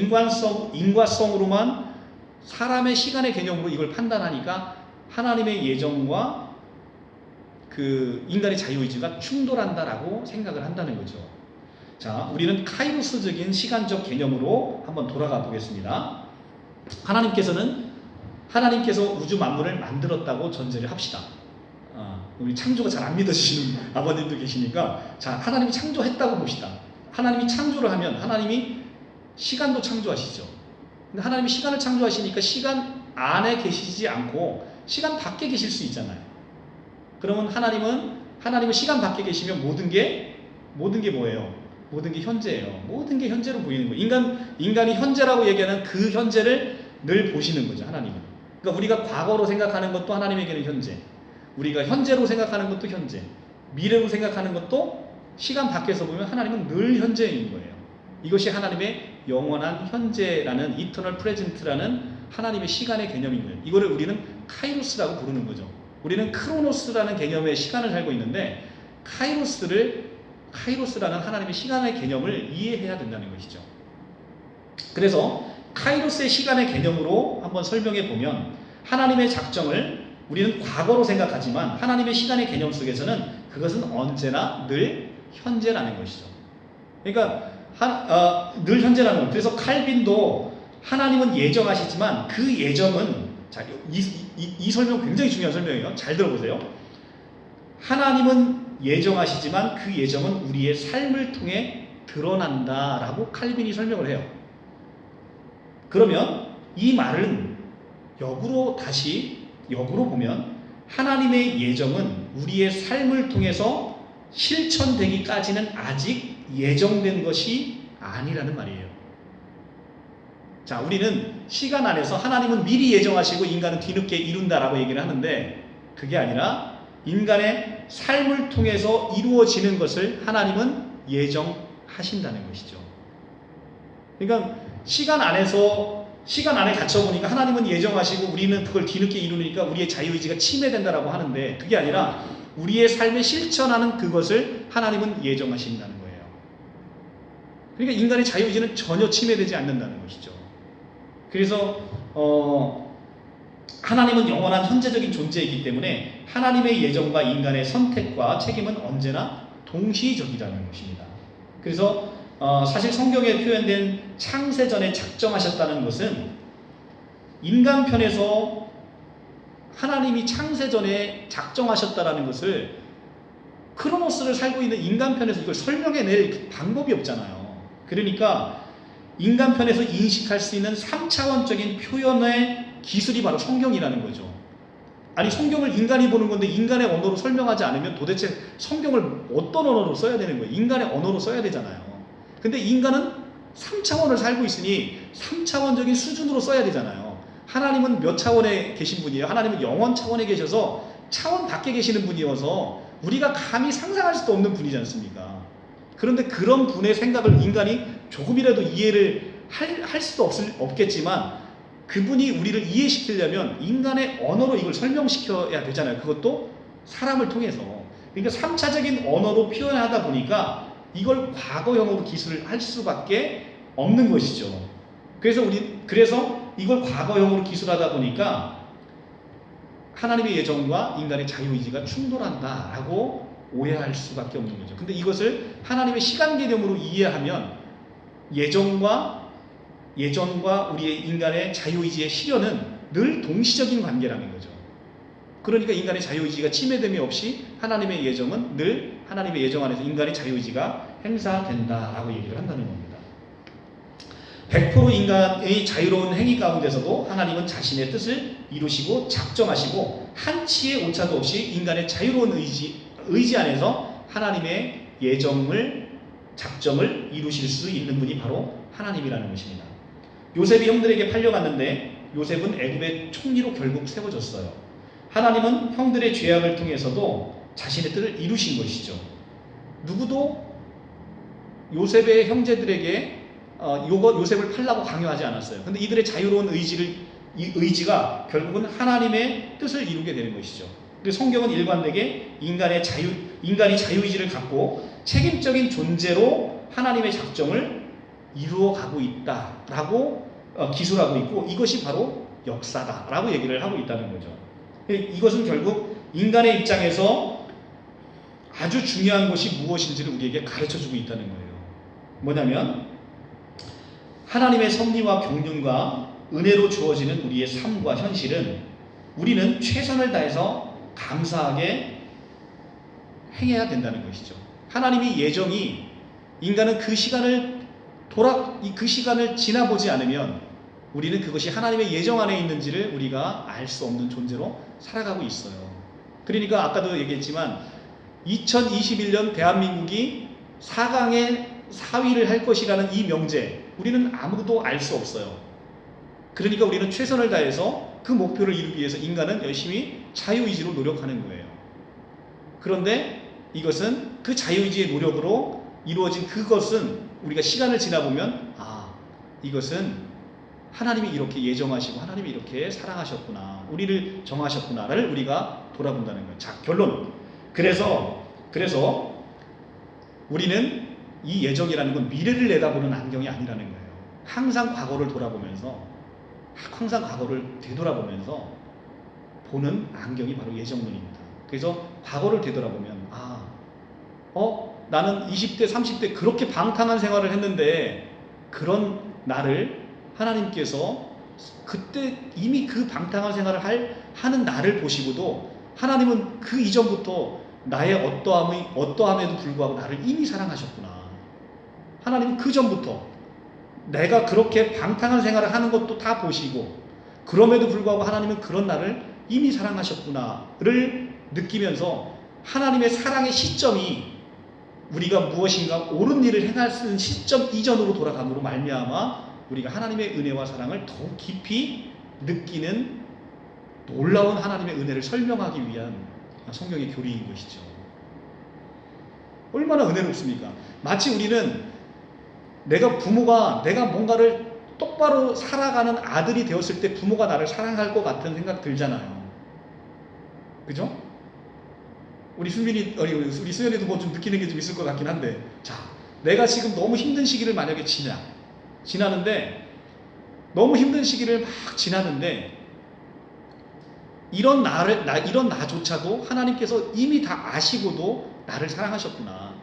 인과성으로만 사람의 시간의 개념으로 이걸 판단하니까 하나님의 예정과 그 인간의 자유의지가 충돌한다라고 생각을 한다는 거죠. 자, 우리는 카이로스적인 시간적 개념으로 한번 돌아가 보겠습니다. 하나님께서 우주 만물을 만들었다고 전제를 합시다. 우리 창조가 잘 안 믿어지시는 아버님도 계시니까, 자, 하나님이 창조했다고 봅시다. 하나님이 창조를 하면 하나님이 시간도 창조하시죠. 근데 하나님이 시간을 창조하시니까 시간 안에 계시지 않고 시간 밖에 계실 수 있잖아요. 그러면 하나님은 시간 밖에 계시면 모든 게 뭐예요? 모든 게 현재예요. 모든 게 현재로 보이는 거예요. 인간이 현재라고 얘기하는 그 현재를 늘 보시는 거죠, 하나님은. 그러니까 우리가 과거로 생각하는 것도 하나님에게는 현재, 우리가 현재로 생각하는 것도 현재, 미래로 생각하는 것도 시간 밖에서 보면 하나님은 늘 현재인 거예요. 이것이 하나님의 영원한 현재라는 이터널 프레젠트라는 하나님의 시간의 개념인 거예요. 이거를 우리는 카이로스라고 부르는 거죠. 우리는 크로노스라는 개념의 시간을 살고 있는데 카이로스라는 하나님의 시간의 개념을 이해해야 된다는 것이죠. 그래서 카이로스의 시간의 개념으로 한번 설명해 보면 하나님의 작정을 우리는 과거로 생각하지만 하나님의 시간의 개념 속에서는 그것은 언제나 늘 현재라는 것이죠. 그러니까 늘 현재라는 거예요. 그래서 칼빈도 하나님은 예정하시지만 그 예정은, 자, 이 설명 굉장히 중요한 설명이에요. 잘 들어보세요. 하나님은 예정하시지만 그 예정은 우리의 삶을 통해 드러난다라고 칼빈이 설명을 해요. 그러면 이 말은 역으로 보면 하나님의 예정은 우리의 삶을 통해서 실천되기까지는 아직 예정된 것이 아니라는 말이에요. 자, 우리는 시간 안에서 하나님은 미리 예정하시고 인간은 뒤늦게 이룬다라고 얘기를 하는데, 그게 아니라 인간의 삶을 통해서 이루어지는 것을 하나님은 예정하신다는 것이죠. 그러니까 시간 안에 갇혀보니까 하나님은 예정하시고 우리는 그걸 뒤늦게 이루니까 우리의 자유의지가 침해된다라고 하는데, 그게 아니라 우리의 삶에 실천하는 그것을 하나님은 예정하신다는 거예요. 그러니까 인간의 자유의지는 전혀 침해되지 않는다는 것이죠. 그래서 하나님은 영원한 현재적인 존재이기 때문에 하나님의 예정과 인간의 선택과 책임은 언제나 동시적이라는 것입니다. 그래서 사실 성경에 표현된 창세전에 작정하셨다는 것은 인간 편에서 하나님이 창세전에 작정하셨다는 것을 크로노스를 살고 있는 인간 편에서 이걸 설명해낼 방법이 없잖아요. 그러니까 인간 편에서 인식할 수 있는 3차원적인 표현의 기술이 바로 성경이라는 거죠. 아니, 성경을 인간이 보는 건데 인간의 언어로 설명하지 않으면 도대체 성경을 어떤 언어로 써야 되는 거예요? 인간의 언어로 써야 되잖아요. 근데 인간은 3차원을 살고 있으니 3차원적인 수준으로 써야 되잖아요. 하나님은 몇 차원에 계신 분이에요? 하나님은 영원 차원에 계셔서 차원 밖에 계시는 분이어서 우리가 감히 상상할 수도 없는 분이지 않습니까? 그런데 그런 분의 생각을 인간이 조금이라도 이해를 할 수도 없겠지만 그분이 우리를 이해시키려면 인간의 언어로 이걸 설명시켜야 되잖아요. 그것도 사람을 통해서. 그러니까 3차적인 언어로 표현하다 보니까 이걸 과거형으로 기술을 할 수밖에 없는 것이죠. 그래서 이걸 과거형으로 기술하다 보니까 하나님의 예정과 인간의 자유의지가 충돌한다라고 오해할 수밖에 없는 거죠. 근데 이것을 하나님의 시간 개념으로 이해하면 예정과 우리의 인간의 자유의지의 실현은 늘 동시적인 관계라는 거죠. 그러니까 인간의 자유의지가 침해됨이 없이 하나님의 예정은 늘 하나님의 예정 안에서 인간의 자유의지가 행사된다라고 얘기를 한다는 겁니다. 100% 인간의 자유로운 행위 가운데서도 하나님은 자신의 뜻을 이루시고 작정하시고 한치의 오차도 없이 인간의 자유로운 의지 안에서 하나님의 예정을 작정을 이루실 수 있는 분이 바로 하나님이라는 것입니다. 요셉이 형들에게 팔려갔는데 요셉은 애굽의 총리로 결국 세워졌어요. 하나님은 형들의 죄악을 통해서도 자신의 뜻을 이루신 것이죠. 누구도 요셉의 형제들에게 요셉을 팔라고 강요하지 않았어요. 근데 이들의 자유로운 의지가 결국은 하나님의 뜻을 이루게 되는 것이죠. 그래서 성경은 일관되게 인간이 자유의지를 갖고 책임적인 존재로 하나님의 작정을 이루어가고 있다라고 기술하고 있고, 이것이 바로 역사다라고 얘기를 하고 있다는 거죠. 이것은 결국 인간의 입장에서 아주 중요한 것이 무엇인지를 우리에게 가르쳐주고 있다는 거예요. 뭐냐면 하나님의 섭리와 경륜과 은혜로 주어지는 우리의 삶과 현실은 우리는 최선을 다해서 감사하게 행해야 된다는 것이죠. 하나님의 예정이 인간은 그 시간을 지나보지 않으면 우리는 그것이 하나님의 예정 안에 있는지를 우리가 알 수 없는 존재로 살아가고 있어요. 그러니까 아까도 얘기했지만 2021년 대한민국이 4강에 4위를 할 것이라는 이 명제, 우리는 아무도 알 수 없어요. 그러니까 우리는 최선을 다해서 그 목표를 이루기 위해서 인간은 열심히 자유의지로 노력하는 거예요. 그런데 이것은 그 자유의지의 노력으로 이루어진 그것은 우리가 시간을 지나보면 이것은 하나님이 이렇게 예정하시고 하나님이 이렇게 사랑하셨구나, 우리를 정하셨구나를 우리가 돌아본다는 거예요. 자, 결론. 그래서 우리는 이 예정이라는 건 미래를 내다보는 안경이 아니라는 거예요. 항상 과거를 되돌아보면서 보는 안경이 바로 예정론입니다. 그래서 과거를 되돌아보면 나는 20대 30대 그렇게 방탕한 생활을 했는데 그런 나를 하나님께서 그때 이미 그 방탕한 생활을 하는 나를 보시고도 하나님은 그 이전부터 나의 어떠함에도 불구하고 나를 이미 사랑하셨구나. 하나님은 그 전부터 내가 그렇게 방탕한 생활을 하는 것도 다 보시고 그럼에도 불구하고 하나님은 그런 나를 이미 사랑하셨구나를 느끼면서 하나님의 사랑의 시점이 우리가 무엇인가 옳은 일을 행할 수 있는 시점 이전으로 돌아감으로 말미암아 우리가 하나님의 은혜와 사랑을 더욱 깊이 느끼는 놀라운 하나님의 은혜를 설명하기 위한 성경의 교리인 것이죠. 얼마나 은혜롭습니까? 마치 우리는 내가 뭔가를 똑바로 살아가는 아들이 되었을 때 부모가 나를 사랑할 것 같은 생각 들잖아요. 그죠? 우리 수연이도 뭐 좀 느끼는 게 좀 있을 것 같긴 한데, 자, 내가 지금 너무 힘든 시기를 만약에 지나는데 너무 힘든 시기를 막 지나는데 이런 나조차도 하나님께서 이미 다 아시고도 나를 사랑하셨구나.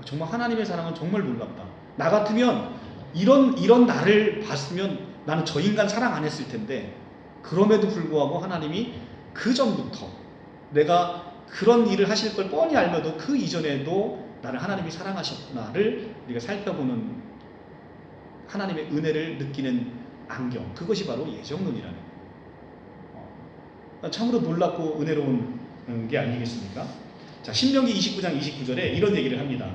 정말 하나님의 사랑은 정말 놀랍다. 나 같으면 이런 나를 봤으면 나는 저 인간 사랑 안 했을 텐데 그럼에도 불구하고 하나님이 그 전부터 내가 그런 일을 하실 걸 뻔히 알면도 그 이전에도 나를 하나님이 사랑하셨구나를 우리가 살펴보는 하나님의 은혜를 느끼는 안경, 그것이 바로 예정론이라는 거예요. 참으로 놀랍고 은혜로운 게 아니겠습니까? 자, 신명기 29장 29절에 이런 얘기를 합니다.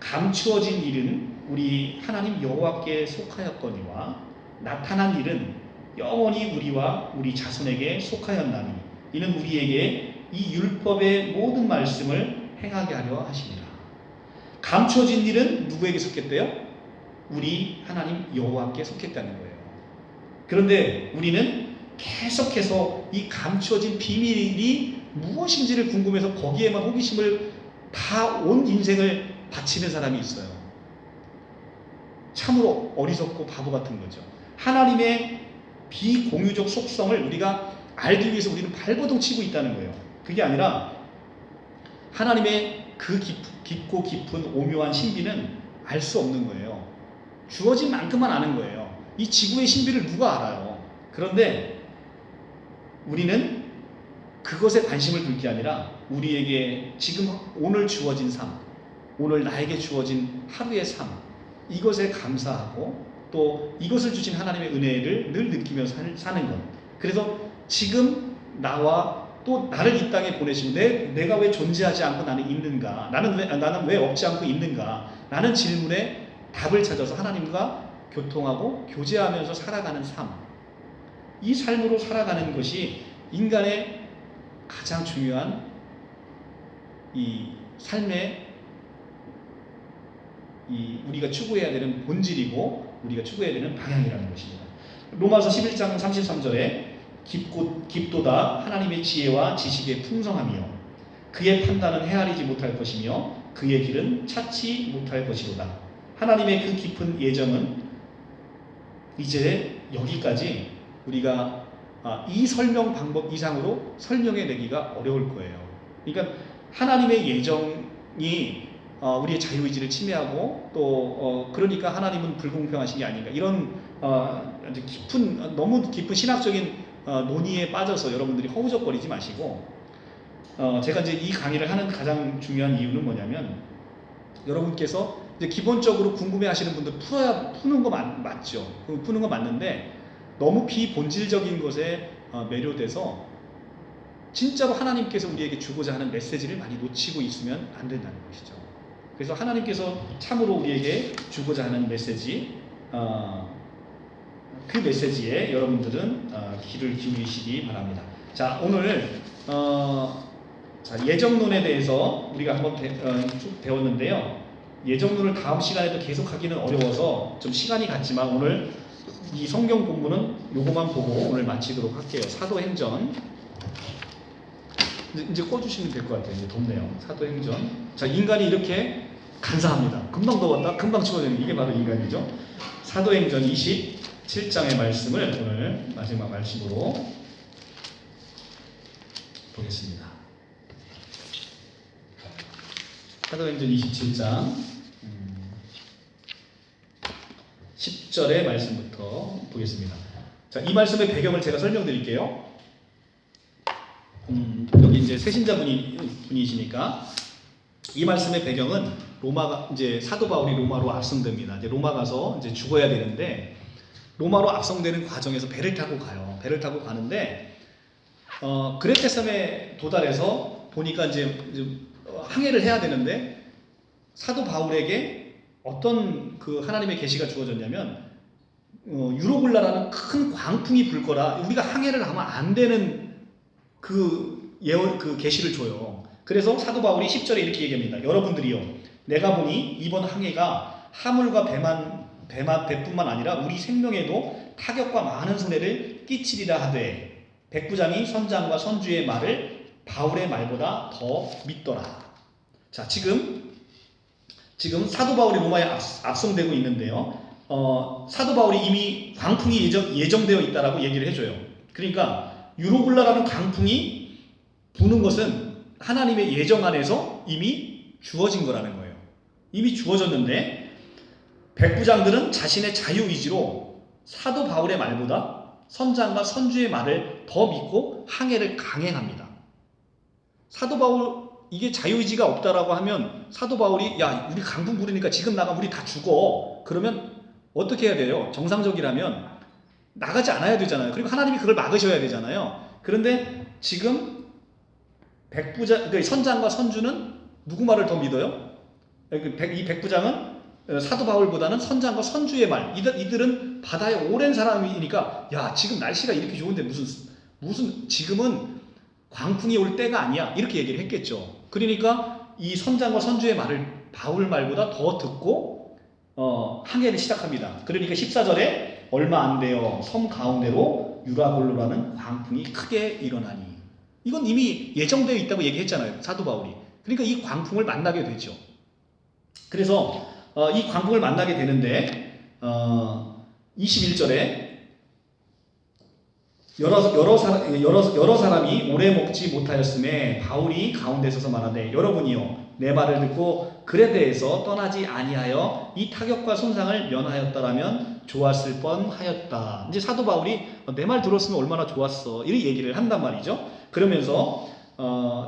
감추어진 일은 우리 하나님 여호와께 속하였거니와 나타난 일은 영원히 우리와 우리 자손에게 속하였나니 이는 우리에게 이 율법의 모든 말씀을 행하게 하려 하시니라. 감추어진 일은 누구에게 속했대요? 우리 하나님 여호와께 속했다는 거예요. 그런데 우리는 계속해서 이 감추어진 비밀이 무엇인지를 궁금해서 거기에만 호기심을 다 온 인생을 바치는 사람이 있어요. 참으로 어리석고 바보 같은 거죠. 하나님의 비공유적 속성을 우리가 알기 위해서 우리는 발버둥 치고 있다는 거예요. 그게 아니라 하나님의 그 깊고 깊은 오묘한 신비는 알 수 없는 거예요. 주어진 만큼만 아는 거예요. 이 지구의 신비를 누가 알아요? 그런데 우리는 그것에 관심을 둘 게 아니라 우리에게 지금 오늘 주어진 삶, 오늘 나에게 주어진 하루의 삶, 이것에 감사하고 또 이것을 주신 하나님의 은혜를 늘 느끼면서 사는 것. 그래서 지금 나와 또 나를 이 땅에 보내시고 내가 왜 존재하지 않고 나는 있는가? 나는 왜 없지 않고 있는가? 라는 질문에 답을 찾아서 하나님과 교통하고 교제하면서 살아가는 삶. 이 삶으로 살아가는 것이 인간의 가장 중요한 이 삶의 우리가 추구해야 되는 본질이고 우리가 추구해야 되는 방향이라는 것입니다. 로마서 11장 33절에 깊도다 하나님의 지혜와 지식의 풍성함이요 그의 판단은 헤아리지 못할 것이며 그의 길은 찾지 못할 것이로다. 하나님의 그 깊은 예정은 이제 여기까지 우리가 이 설명 방법 이상으로 설명해 내기가 어려울 거예요. 그러니까 하나님의 예정이 우리의 자유의지를 침해하고 또 그러니까 하나님은 불공평하신 게 아닌가 이런 아주 너무 깊은 신학적인 논의에 빠져서 여러분들이 허우적거리지 마시고 제가 이제 이 강의를 하는 가장 중요한 이유는 뭐냐면 여러분께서 이제 기본적으로 궁금해하시는 분들 푸는 거 맞죠? 푸는 거 맞는데 너무 비본질적인 것에 매료돼서 진짜로 하나님께서 우리에게 주고자 하는 메시지를 많이 놓치고 있으면 안 된다는 것이죠. 그래서 하나님께서 참으로 우리에게 주고자 하는 메시지, 그 메시지에 여러분들은 귀를 기울이시기 바랍니다. 자, 오늘 예정론에 대해서 우리가 한번 쭉 배웠는데요. 예정론을 다음 시간에도 계속하기는 어려워서 좀 시간이 갔지만 오늘 이 성경 본문은 요거만 보고 오늘 마치도록 할게요. 사도행전 이제 꺼주시면 될 것 같아요. 이제 덥네요. 사도행전. 자, 인간이 이렇게 간사합니다. 금방 더웠다, 금방 추워지는 이게 바로 인간이죠. 사도행전 27장의 말씀을 오늘 마지막 말씀으로 보겠습니다. 사도행전 27장 10절의 말씀부터 보겠습니다. 자, 이 말씀의 배경을 제가 설명드릴게요. 여기 이제 새신자 분이시니까 이 말씀의 배경은 로마가 이제 사도 바울이 로마로 압송됩니다. 이제 로마 가서 이제 죽어야 되는데 로마로 압송되는 과정에서 배를 타고 가요. 배를 타고 가는데 그레테 섬에 도달해서 보니까 이제 항해를 해야 되는데 사도 바울에게 어떤 그 하나님의 계시가 주어졌냐면 유로굴라라는 큰 광풍이 불 거라 우리가 항해를 하면 안 되는 그 계시를 줘요. 그래서 사도 바울이 10절에 이렇게 얘기합니다. 여러분들이요, 내가 보니 이번 항해가 하물과 배뿐만 아니라 우리 생명에도 타격과 많은 손해를 끼치리라 하되 백부장이 선장과 선주의 말을 바울의 말보다 더 믿더라. 자, 지금 사도 바울이 로마에 압송되고 있는데요. 사도 바울이 이미 광풍이 예정되어 있다라고 얘기를 해줘요. 그러니까 유로굴라라는 강풍이 부는 것은 하나님의 예정 안에서 이미 주어진 거라는 거예요. 이미 주어졌는데 백부장들은 자신의 자유의지로 사도 바울의 말보다 선장과 선주의 말을 더 믿고 항해를 강행합니다. 사도 바울 이게 자유의지가 없다라고 하면 사도 바울이 야 우리 강풍 부르니까 지금 나가면 우리 다 죽어. 그러면 어떻게 해야 돼요? 정상적이라면 나가지 않아야 되잖아요. 그리고 하나님이 그걸 막으셔야 되잖아요. 그런데 지금 선장과 선주는 누구 말을 더 믿어요? 이 백부장은 사도 바울보다는 선장과 선주의 말. 이들은 바다에 오랜 사람이니까 야 지금 날씨가 이렇게 좋은데 무슨 지금은 광풍이 올 때가 아니야 이렇게 얘기를 했겠죠. 그러니까 이 선장과 선주의 말을 바울 말보다 더 듣고 항해를 시작합니다. 그러니까 14절에 얼마 안 돼요 섬 가운데로 유라굴로라는 광풍이 크게 일어나니 이건 이미 예정되어 있다고 얘기했잖아요. 사도 바울이. 그러니까 이 광풍을 만나게 되죠. 그래서 이 광풍을 만나게 되는데 21절에 여러 사람이 오래 먹지 못하였음에 바울이 가운데 서서 말하되 여러분이요 내 말을 듣고 그레데에서 떠나지 아니하여 이 타격과 손상을 면하였더라면 좋았을 뻔하였다. 이제 사도 바울이 내 말 들었으면 얼마나 좋았어 이런 얘기를 한단 말이죠. 그러면서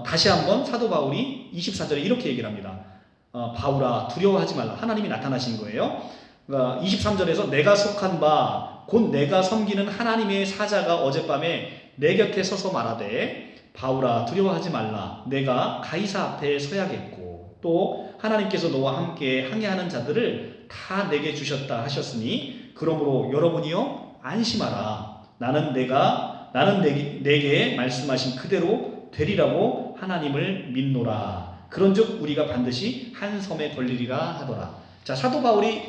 다시 한번 사도 바울이 24절에 이렇게 얘기를 합니다. 바울아 두려워하지 말라. 하나님이 나타나신 거예요. 그러니까 23절에서 내가 속한 바 곧 내가 섬기는 하나님의 사자가 어젯밤에 내 곁에 서서 말하되 바울아 두려워하지 말라 내가 가이사 앞에 서야겠고 또 하나님께서 너와 함께 항해하는 자들을 다 내게 주셨다 하셨으니 그러므로 여러분이요 안심하라 나는 내게 말씀하신 그대로 되리라고 하나님을 믿노라 그런즉 우리가 반드시 한 섬에 걸리리라 하더라. 자, 사도 바울이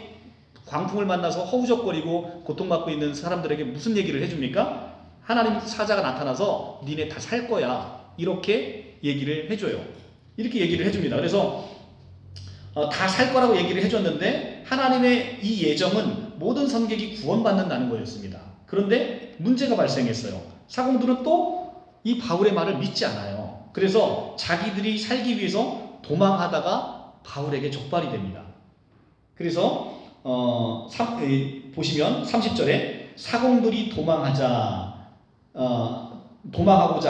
광풍을 만나서 허우적거리고 고통받고 있는 사람들에게 무슨 얘기를 해줍니까? 하나님 사자가 나타나서 니네 다 살 거야 이렇게 얘기를 해줘요. 이렇게 얘기를 해줍니다. 그래서 다 살 거라고 얘기를 해줬는데 하나님의 이 예정은 모든 선객이 구원받는다는 거였습니다. 그런데 문제가 발생했어요. 사공들은 또 이 바울의 말을 믿지 않아요. 그래서 자기들이 살기 위해서 도망하다가 바울에게 적발이 됩니다. 그래서 보시면 30절에 사공들이 도망하고자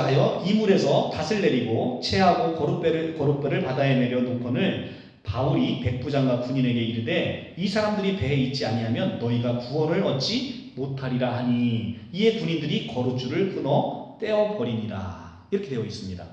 하여 이물에서 닷을 내리고 채하고 거룻배를 바다에 내려 놓거늘 바울이 백부장과 군인에게 이르되 이 사람들이 배에 있지 아니하면 너희가 구원을 얻지 못하리라 하니 이에 군인들이 거룻줄을 끊어 떼어버리니라 이렇게 되어 있습니다.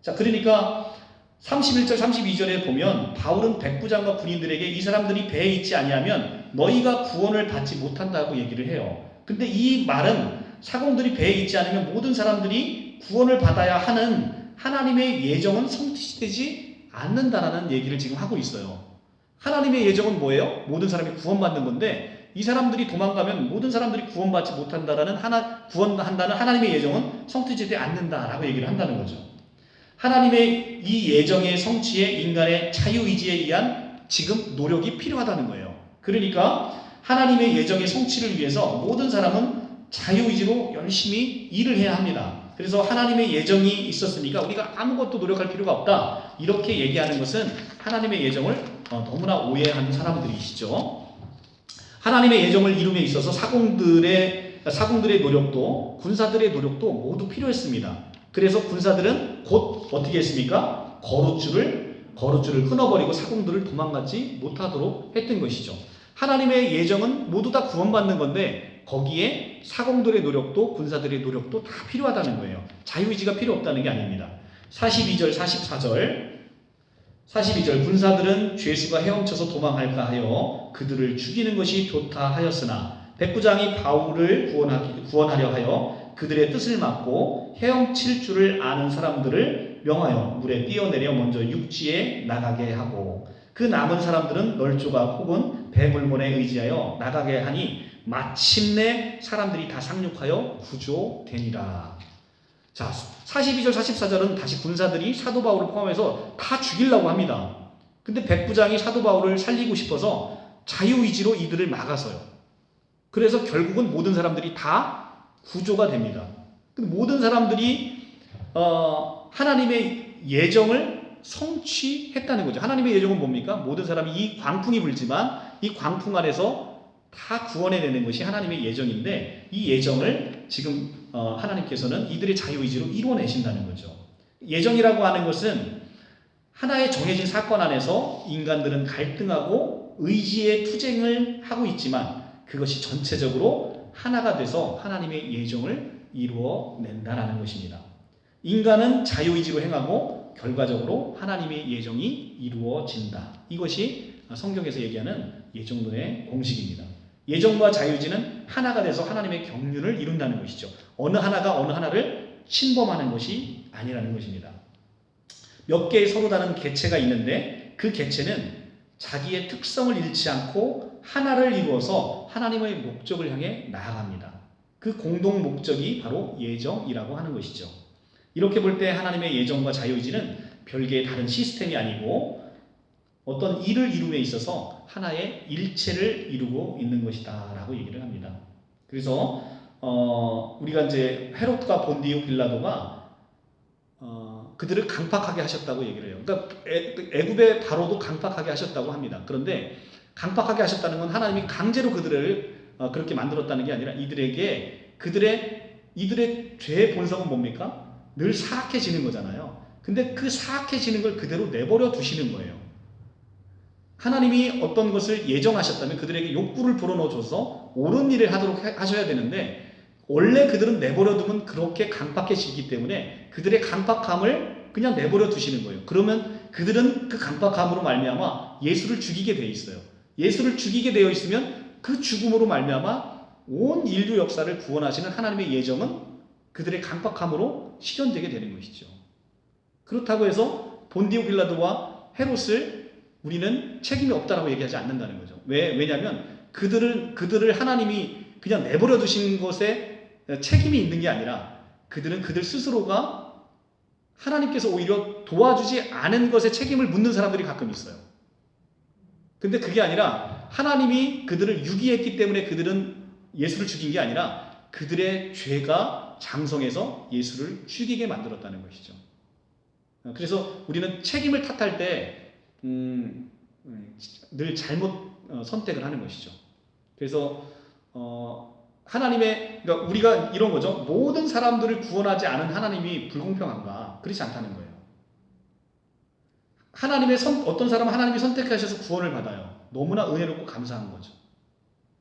자, 그러니까 31절 32절에 보면 바울은 백부장과 군인들에게 이 사람들이 배에 있지 아니하면 너희가 구원을 받지 못한다고 얘기를 해요. 근데 이 말은 사공들이 배에 있지 않으면 모든 사람들이 구원을 받아야 하는 하나님의 예정은 성취되지 않는다라는 얘기를 지금 하고 있어요. 하나님의 예정은 뭐예요? 모든 사람이 구원받는 건데 이 사람들이 도망가면 모든 사람들이 구원받지 못한다라는 구원한다는 하나님의 예정은 성취되지 않는다라고 얘기를 한다는 거죠. 하나님의 이 예정의 성취에 인간의 자유의지에 의한 지금 노력이 필요하다는 거예요. 그러니까 하나님의 예정의 성취를 위해서 모든 사람은 자유의지로 열심히 일을 해야 합니다. 그래서 하나님의 예정이 있었으니까 우리가 아무것도 노력할 필요가 없다. 이렇게 얘기하는 것은 하나님의 예정을 너무나 오해하는 사람들이시죠. 하나님의 예정을 이룸에 있어서 사공들의 노력도 군사들의 노력도 모두 필요했습니다. 그래서 군사들은 곧 어떻게 했습니까? 거룻줄을 끊어버리고 사공들을 도망가지 못하도록 했던 것이죠. 하나님의 예정은 모두 다 구원받는 건데 거기에 사공들의 노력도 군사들의 노력도 다 필요하다는 거예요. 자유의지가 필요 없다는 게 아닙니다. 42절 42절 군사들은 죄수가 헤엄쳐서 도망할까 하여 그들을 죽이는 것이 좋다 하였으나 백부장이 바울을 구원하려 하여 그들의 뜻을 막고 헤엄칠 줄을 아는 사람들을 명하여 물에 뛰어내려 먼저 육지에 나가게 하고 그 남은 사람들은 널조각 혹은 배물건에 의지하여 나가게 하니 마침내 사람들이 다 상륙하여 구조되니라. 자, 42절 44절은 다시 군사들이 사도 바울을 포함해서 다 죽이려고 합니다. 근데 백부장이 사도 바울을 살리고 싶어서 자유의지로 이들을 막아서요. 그래서 결국은 모든 사람들이 다 구조가 됩니다. 모든 사람들이 하나님의 예정을 성취했다는 거죠. 하나님의 예정은 뭡니까? 모든 사람이 이 광풍이 불지만 이 광풍 안에서 다 구원해내는 것이 하나님의 예정인데 이 예정을 지금 하나님께서는 이들의 자유의지로 이루어내신다는 거죠. 예정이라고 하는 것은 하나의 정해진 사건 안에서 인간들은 갈등하고 의지의 투쟁을 하고 있지만 그것이 전체적으로 하나가 돼서 하나님의 예정을 이루어낸다는 것입니다. 인간은 자유의지로 행하고 결과적으로 하나님의 예정이 이루어진다. 이것이 성경에서 얘기하는 예정론의 공식입니다. 예정과 자유의지는 하나가 돼서 하나님의 경륜을 이룬다는 것이죠. 어느 하나가 어느 하나를 침범하는 것이 아니라는 것입니다. 몇 개의 서로 다른 개체가 있는데 그 개체는 자기의 특성을 잃지 않고 하나를 이루어서 하나님의 목적을 향해 나아갑니다. 그 공동 목적이 바로 예정이라고 하는 것이죠. 이렇게 볼 때 하나님의 예정과 자유의지는 별개의 다른 시스템이 아니고 어떤 일을 이룸에 있어서 하나의 일체를 이루고 있는 것이다 라고 얘기를 합니다. 그래서 우리가 이제 헤롯과 본디오 빌라도가 그들을 강팍하게 하셨다고 얘기를 해요. 그러니까 애굽의 바로도 강팍하게 하셨다고 합니다. 그런데 강팍하게 하셨다는 건 하나님이 강제로 그들을 그렇게 만들었다는 게 아니라 이들의 죄의 본성은 뭡니까? 늘 사악해지는 거잖아요. 근데 그 사악해지는 걸 그대로 내버려 두시는 거예요. 하나님이 어떤 것을 예정하셨다면 그들에게 욕구를 불어넣어줘서 옳은 일을 하도록 하셔야 되는데 원래 그들은 내버려 두면 그렇게 강팍해지기 때문에 그들의 강팍함을 그냥 내버려 두시는 거예요. 그러면 그들은 그 강팍함으로 말미암아 예수를 죽이게 돼 있어요. 예수를 죽이게 되어 있으면 그 죽음으로 말미암아 온 인류 역사를 구원하시는 하나님의 예정은 그들의 강팍함으로 실현되게 되는 것이죠. 그렇다고 해서 본디오 빌라도와 헤롯을 우리는 책임이 없다라고 얘기하지 않는다는 거죠. 왜냐하면 그들을 하나님이 그냥 내버려 두신 것에 책임이 있는 게 아니라 그들은 그들 스스로가 하나님께서 오히려 도와주지 않은 것에 책임을 묻는 사람들이 가끔 있어요. 근데 그게 아니라 하나님이 그들을 유기했기 때문에 그들은 예수를 죽인 게 아니라 그들의 죄가 장성해서 예수를 죽이게 만들었다는 것이죠. 그래서 우리는 책임을 탓할 때 늘 잘못 선택을 하는 것이죠. 그래서 그러니까 우리가 이런 거죠. 모든 사람들을 구원하지 않은 하나님이 불공평한가? 그렇지 않다는 거예요. 어떤 사람은 하나님이 선택하셔서 구원을 받아요. 너무나 은혜롭고 감사한 거죠.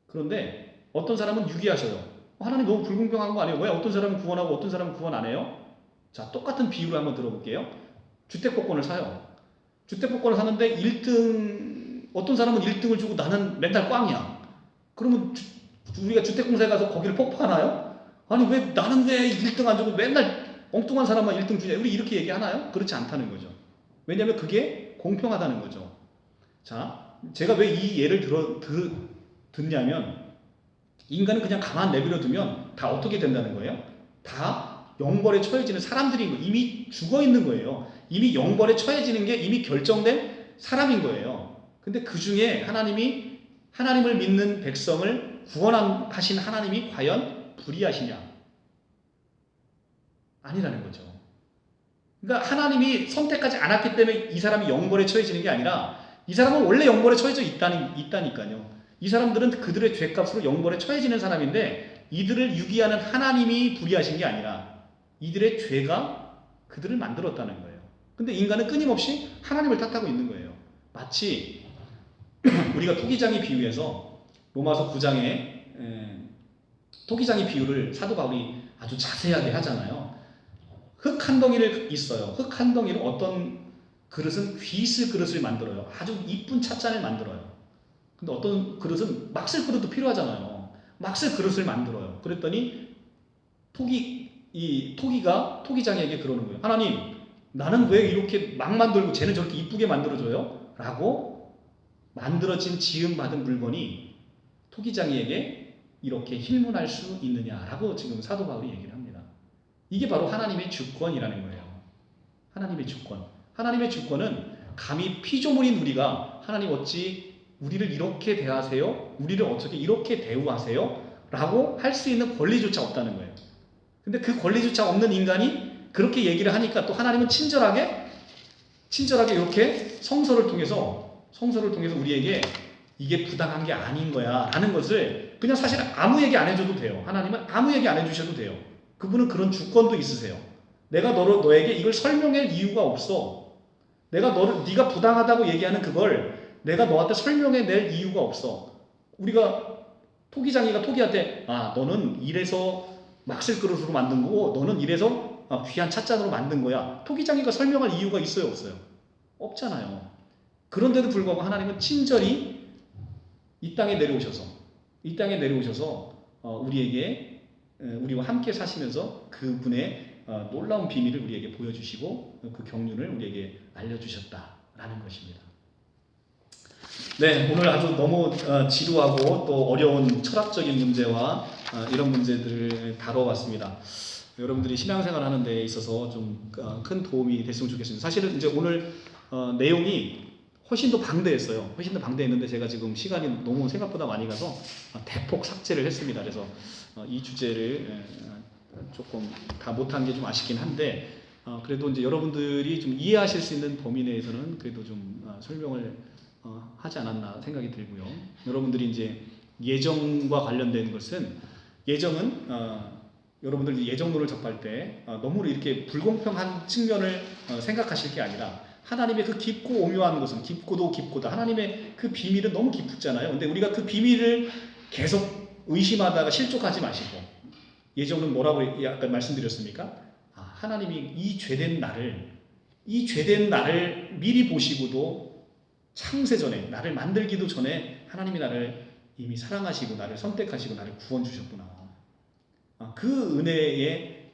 그런데 어떤 사람은 유기하셔요. 하나님 너무 불공평한 거 아니에요? 왜 어떤 사람은 구원하고 어떤 사람은 구원 안 해요? 자, 똑같은 비유를 한번 들어볼게요. 주택복권을 사요. 주택복권을 사는데 1등, 어떤 사람은 1등을 주고 나는 맨날 꽝이야. 그러면 우리가 주택공사에 가서 거기를 폭파하나요? 아니, 나는 왜 1등 안 주고 맨날 엉뚱한 사람만 1등 주냐? 우리 이렇게 얘기하나요? 그렇지 않다는 거죠. 왜냐하면 그게 공평하다는 거죠. 자, 제가 왜 이 예를 듣냐면 인간은 그냥 가만 내버려 두면 다 어떻게 된다는 거예요? 다 영벌에 처해지는 사람들인 거예요. 이미 죽어 있는 거예요. 이미 영벌에 처해지는 게 이미 결정된 사람인 거예요. 근데 그 중에 하나님을 믿는 백성을 구원하신 하나님이 과연 불의하시냐? 아니라는 거죠. 그러니까 하나님이 선택하지 않았기 때문에 이 사람이 영벌에 처해지는 게 아니라 이 사람은 원래 영벌에 처해져 있다니까요. 이 사람들은 그들의 죄값으로 영벌에 처해지는 사람인데 이들을 유기하는 하나님이 불의하신 게 아니라 이들의 죄가 그들을 만들었다는 거예요. 근데 인간은 끊임없이 하나님을 탓하고 있는 거예요. 마치 우리가 토기장이 비유해서 로마서 9장에 토기장이 비유를 사도 바울이 아주 자세하게 하잖아요. 흙 한 덩이를 있어요. 흙 한 덩이를 어떤 그릇은 귀쓸 그릇을 만들어요. 아주 이쁜 찻잔을 만들어요. 근데 어떤 그릇은 막 쓸 그릇도 필요하잖아요. 막 쓸 그릇을 만들어요. 그랬더니 토기장에게 그러는 거예요. 하나님, 나는 왜 이렇게 막 만들고 쟤는 저렇게 이쁘게 만들어줘요? 라고 만들어진 지음받은 물건이 토기장이에게 이렇게 힐문할 수 있느냐라고 지금 사도 바울이 얘기를 합니다. 이게 바로 하나님의 주권이라는 거예요. 하나님의 주권. 하나님의 주권은 감히 피조물인 우리가 하나님 어찌 우리를 이렇게 대하세요? 우리를 어떻게 이렇게 대우하세요? 라고 할 수 있는 권리조차 없다는 거예요. 근데 그 권리조차 없는 인간이 그렇게 얘기를 하니까 또 하나님은 친절하게 이렇게 성서를 통해서 우리에게 이게 부당한 게 아닌 거야 라는 것을 그냥 사실 아무 얘기 안 해줘도 돼요. 하나님은 아무 얘기 안 해주셔도 돼요. 그분은 그런 주권도 있으세요. 내가 너에게 이걸 설명할 이유가 없어. 네가 부당하다고 얘기하는 그걸 내가 너한테 설명해낼 이유가 없어. 우리가 토기장이가 토기한테 너는 이래서 막쓸 그릇으로 만든 거고 너는 이래서 귀한 찻잔으로 만든 거야. 토기장이가 설명할 이유가 있어요, 없어요? 없잖아요. 그런데도 불구하고 하나님은 친절히 이 땅에 내려오셔서 우리와 함께 사시면서 그분의 놀라운 비밀을 우리에게 보여주시고 그 경륜을 우리에게 알려주셨다라는 것입니다. 네, 오늘 아주 너무 지루하고 또 어려운 철학적인 문제와 이런 문제들을 다뤄봤습니다. 여러분들이 신앙생활 하는 데 있어서 좀 큰 도움이 됐으면 좋겠습니다. 사실은 이제 오늘 내용이 훨씬 더 방대했어요. 훨씬 더 방대했는데 제가 지금 시간이 너무 생각보다 많이 가서 대폭 삭제를 했습니다. 그래서 이 주제를 조금 다 못한 게 좀 아쉽긴 한데 그래도 이제 여러분들이 좀 이해하실 수 있는 범위 내에서는 그래도 좀 설명을 하지 않았나 생각이 들고요. 여러분들이 이제 예정과 관련된 것은 예정은 여러분들 예정론을 접할 때 너무 이렇게 불공평한 측면을 생각하실 게 아니라 하나님의 그 깊고 오묘한 것은 깊고도 깊고다. 하나님의 그 비밀은 너무 깊잖아요. 근데 우리가 그 비밀을 계속 의심하다가 실족하지 마시고, 예전은 뭐라고 아까 말씀드렸습니까? 하나님이 이 죄된 나를 미리 보시고도 창세 전에, 나를 만들기도 전에 하나님이 나를 이미 사랑하시고 나를 선택하시고 나를 구원 주셨구나. 그 은혜에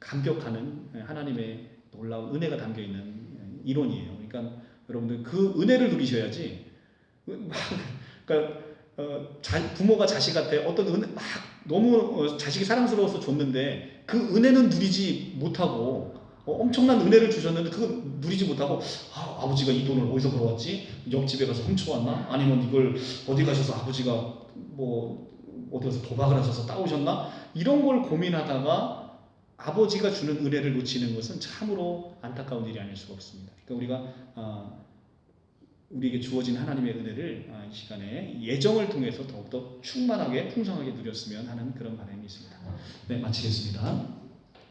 감격하는 하나님의 놀라운 은혜가 담겨 있는 이론이에요. 그러니까 여러분들 그 은혜를 누리셔야지. 그러니까 부모가 자식한테 어떤 은혜 막 너무 자식이 사랑스러워서 줬는데 그 은혜는 누리지 못하고 엄청난 은혜를 주셨는데 그거 누리지 못하고 아버지가 이 돈을 어디서 벌어왔지? 옆집에 가서 훔쳐왔나? 아니면 이걸 어디 가셔서 아버지가 뭐 어디 가서 도박을 하셔서 따오셨나? 이런 걸 고민하다가 아버지가 주는 은혜를 놓치는 것은 참으로 안타까운 일이 아닐 수가 없습니다. 그러니까 우리가 우리에게 주어진 하나님의 은혜를 이 시간에 예정을 통해서 더욱더 충만하게 풍성하게 누렸으면 하는 그런 바람이 있습니다. 네, 마치겠습니다.